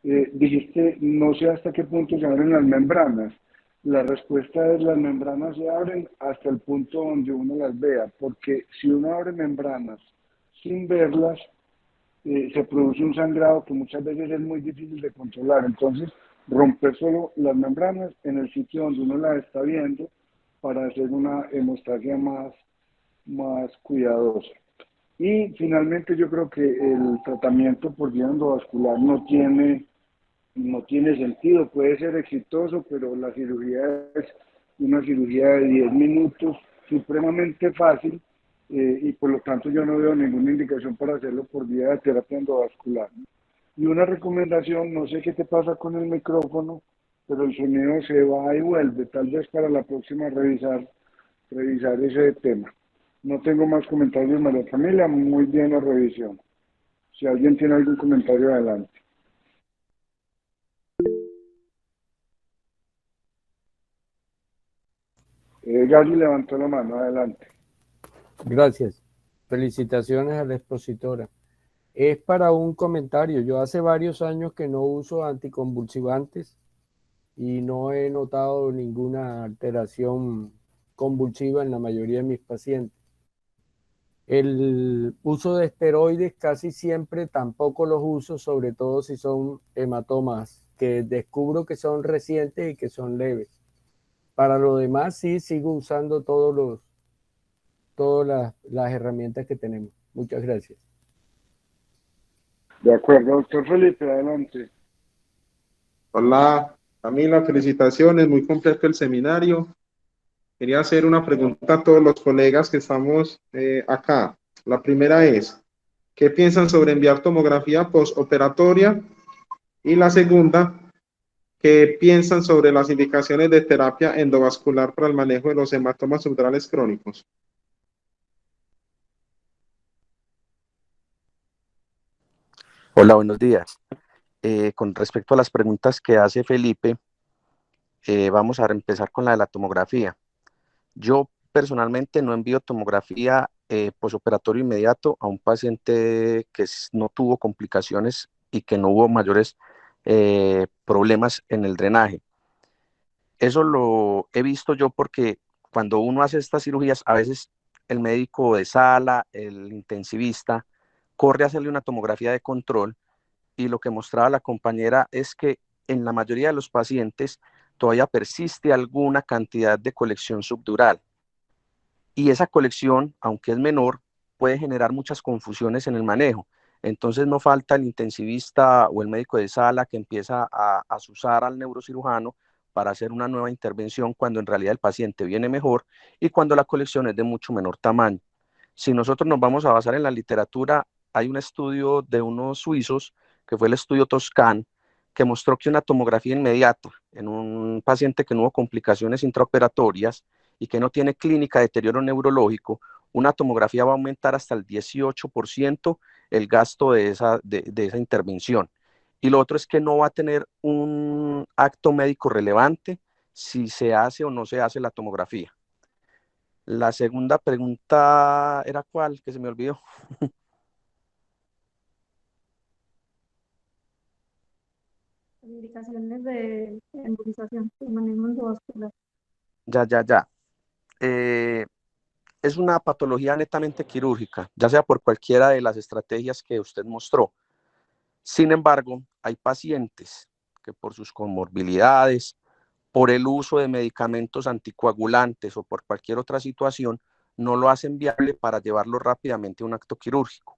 [SPEAKER 2] Dijiste, no sé hasta qué punto se abren las membranas. La respuesta es las membranas se abren hasta el punto donde uno las vea, porque si uno abre membranas sin verlas, se produce un sangrado que muchas veces es muy difícil de controlar. Entonces, romper solo las membranas en el sitio donde uno las está viendo para hacer una hemostasia más cuidadosa. Y finalmente yo creo que el tratamiento por vía endovascular no tiene sentido, puede ser exitoso, pero la cirugía es una cirugía de 10 minutos, supremamente fácil, y por lo tanto yo no veo ninguna indicación para hacerlo por vía de terapia endovascular. Y una recomendación, no sé qué te pasa con el micrófono, pero el sonido se va y vuelve. Tal vez para la próxima revisar ese tema. No tengo más comentarios, María Camila. Muy bien la revisión. Si alguien tiene algún comentario, adelante. Gali levantó la mano, adelante.
[SPEAKER 3] Gracias. Felicitaciones a la expositora. Es para un comentario. Yo hace varios años que no uso anticonvulsivantes y no he notado ninguna alteración convulsiva en la mayoría de mis pacientes. El uso de esteroides casi siempre tampoco los uso, sobre todo si son hematomas, que descubro que son recientes y que son leves. Para lo demás, sí, sigo usando todas las herramientas que tenemos. Muchas gracias.
[SPEAKER 2] De acuerdo, doctor Felipe, adelante.
[SPEAKER 4] Hola, Camila, felicitaciones, muy completo el seminario. Quería hacer una pregunta a todos los colegas que estamos acá. La primera es, ¿qué piensan sobre enviar tomografía postoperatoria? Y la segunda, ¿qué piensan sobre las indicaciones de terapia endovascular para el manejo de los hematomas subdurales crónicos?
[SPEAKER 5] Hola, buenos días. Con respecto a las preguntas que hace Felipe, vamos a empezar con la de la tomografía. Yo personalmente no envío tomografía posoperatorio inmediato a un paciente que no tuvo complicaciones y que no hubo mayores problemas en el drenaje. Eso lo he visto yo porque cuando uno hace estas cirugías, a veces el médico de sala, el intensivista, corre a hacerle una tomografía de control y lo que mostraba la compañera es que en la mayoría de los pacientes todavía persiste alguna cantidad de colección subdural y esa colección, aunque es menor, puede generar muchas confusiones en el manejo. Entonces no falta el intensivista o el médico de sala que empieza a asusar al neurocirujano para hacer una nueva intervención cuando en realidad el paciente viene mejor y cuando la colección es de mucho menor tamaño. Si nosotros nos vamos a basar en la literatura, hay un estudio de unos suizos, que fue el estudio Toscan, que mostró que una tomografía inmediata en un paciente que no hubo complicaciones intraoperatorias y que no tiene clínica de deterioro neurológico, una tomografía va a aumentar hasta el 18% el gasto de esa intervención. Y lo otro es que no va a tener un acto médico relevante si se hace o no se hace la tomografía. La segunda pregunta era ¿cuál? Que se me olvidó.
[SPEAKER 1] Indicaciones de embolización, de manejo endovascular.
[SPEAKER 5] Ya. Eh, es una patología netamente quirúrgica, ya sea por cualquiera de las estrategias que usted mostró. Sin embargo, hay pacientes que por sus comorbilidades, por el uso de medicamentos anticoagulantes o por cualquier otra situación, no lo hacen viable para llevarlo rápidamente a un acto quirúrgico.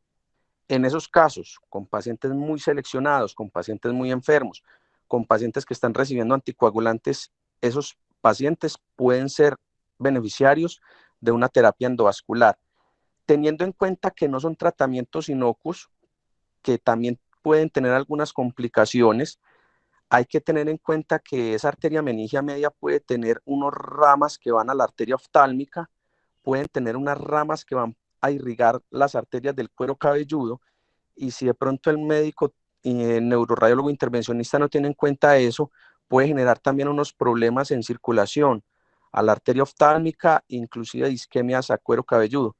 [SPEAKER 5] En esos casos, con pacientes muy seleccionados, con pacientes muy enfermos, con pacientes que están recibiendo anticoagulantes, esos pacientes pueden ser beneficiarios de una terapia endovascular, teniendo en cuenta que no son tratamientos inocuos, que también pueden tener algunas complicaciones. Hay que tener en cuenta que esa arteria meningia media puede tener unas ramas que van a la arteria oftálmica, pueden tener unas ramas que van a irrigar las arterias del cuero cabelludo, y si de pronto el médico y el neuroradiólogo intervencionista no tiene en cuenta eso, puede generar también unos problemas en circulación a la arteria oftálmica, inclusive isquemias a cuero cabelludo.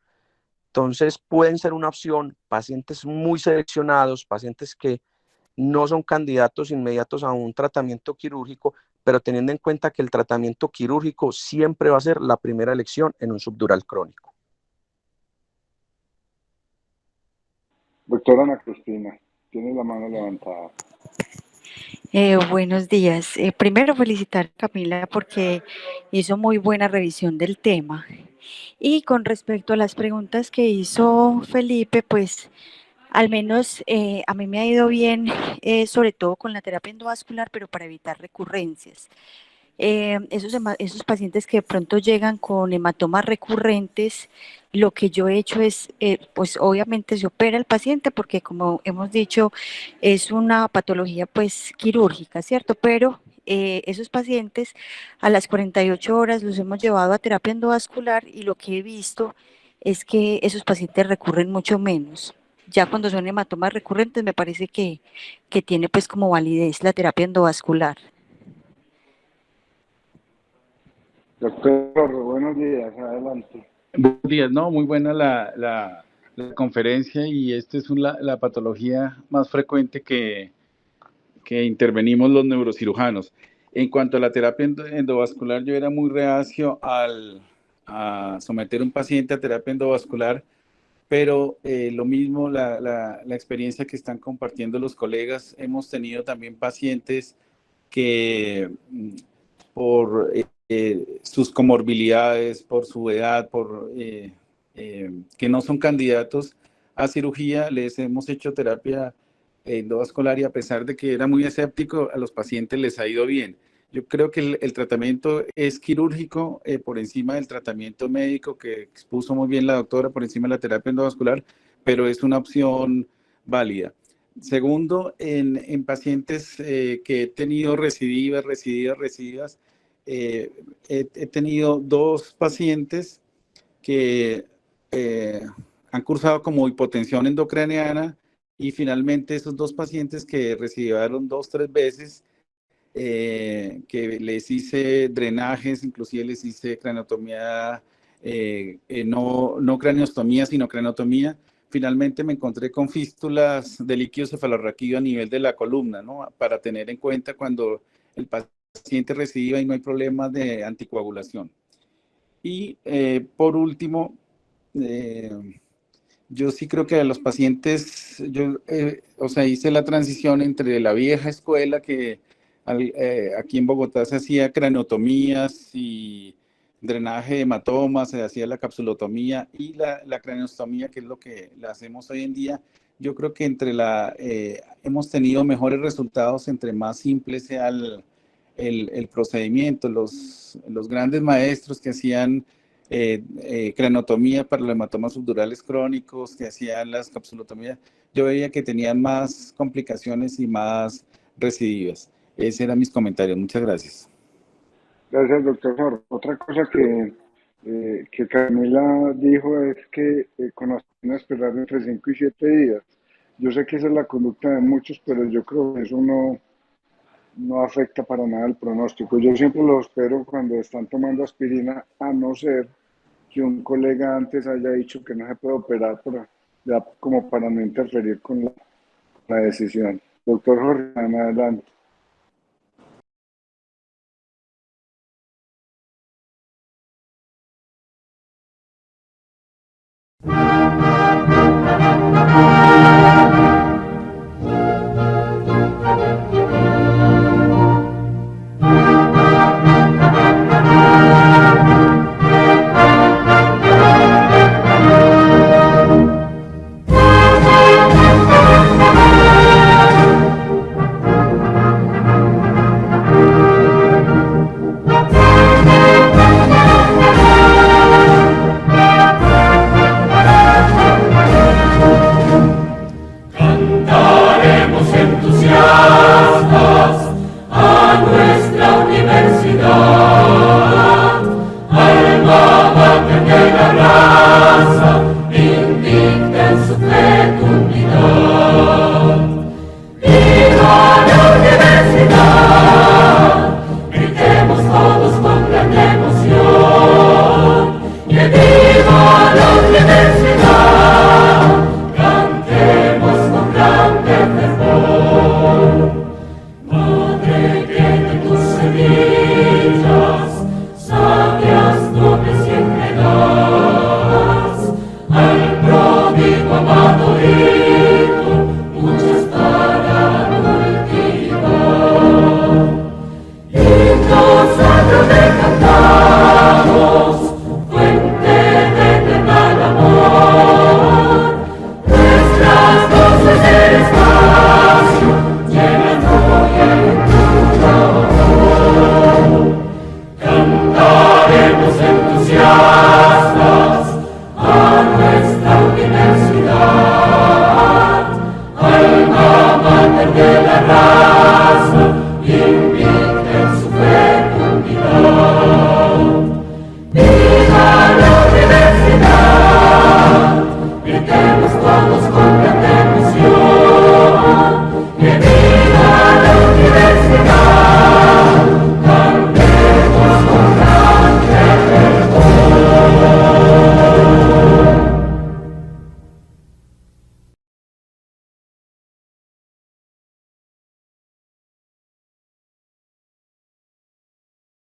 [SPEAKER 5] Entonces pueden ser una opción pacientes muy seleccionados, pacientes que no son candidatos inmediatos a un tratamiento quirúrgico, pero teniendo en cuenta que el tratamiento quirúrgico siempre va a ser la primera elección en un subdural crónico.
[SPEAKER 2] Doctora Ana Cristina, tiene la mano levantada.
[SPEAKER 6] Buenos días. Primero felicitar a Camila porque hizo muy buena revisión del tema. Y con respecto a las preguntas que hizo Felipe, pues al menos a mí me ha ido bien, sobre todo con la terapia endovascular, pero para evitar recurrencias. esos pacientes que de pronto llegan con hematomas recurrentes, lo que yo he hecho es, pues obviamente se opera el paciente porque como hemos dicho, es una patología pues quirúrgica, ¿cierto? Pero esos pacientes a las 48 horas los hemos llevado a terapia endovascular y lo que he visto es que esos pacientes recurren mucho menos. Ya cuando son hematomas recurrentes me parece que tiene pues como validez la terapia endovascular.
[SPEAKER 2] Doctor, buenos días, adelante.
[SPEAKER 7] Buenos días, no, muy buena la conferencia y esta es la patología más frecuente que intervenimos los neurocirujanos. En cuanto a la terapia endovascular, yo era muy reacio a someter a un paciente a terapia endovascular, pero lo mismo, la experiencia que están compartiendo los colegas, hemos tenido también pacientes que por sus comorbilidades, por su edad, que no son candidatos a cirugía, les hemos hecho terapia endovascular y a pesar de que era muy escéptico, a los pacientes les ha ido bien. Yo creo que el tratamiento es quirúrgico por encima del tratamiento médico que expuso muy bien la doctora, por encima de la terapia endovascular, pero es una opción válida. Segundo, en pacientes que he tenido recidivas, he tenido dos pacientes que han cursado como hipotensión endocraniana y finalmente esos dos pacientes que recibieron 2, 3 veces, que les hice drenajes, inclusive les hice craniotomía, no craniostomía, sino craniotomía. Finalmente me encontré con fístulas de líquido cefalorraquídeo a nivel de la columna, ¿no? Para tener en cuenta cuando el paciente recidiva y no hay problemas de anticoagulación. Y por último, yo sí creo que a los pacientes, o sea, hice la transición entre la vieja escuela que aquí en Bogotá se hacía craniotomías y drenaje de hematomas, se hacía la capsulotomía y la craniostomía, que es lo que la hacemos hoy en día. Yo creo que hemos tenido mejores resultados entre más simple sea el procedimiento. Los grandes maestros que hacían cranotomía para los hematomas subdurales crónicos, que hacían las capsulotomías, yo veía que tenían más complicaciones y más recidivas. Ese eran mis comentarios. Muchas gracias.
[SPEAKER 2] Gracias, doctor. Otra cosa que Camila dijo es que con las esperar entre 5 y 7 días. Yo sé que esa es la conducta de muchos, pero yo creo que eso no afecta para nada el pronóstico. Yo siempre lo espero cuando están tomando aspirina, a no ser que un colega antes haya dicho que no se puede operar ya como para no interferir con la decisión. Doctor Jorge, adelante.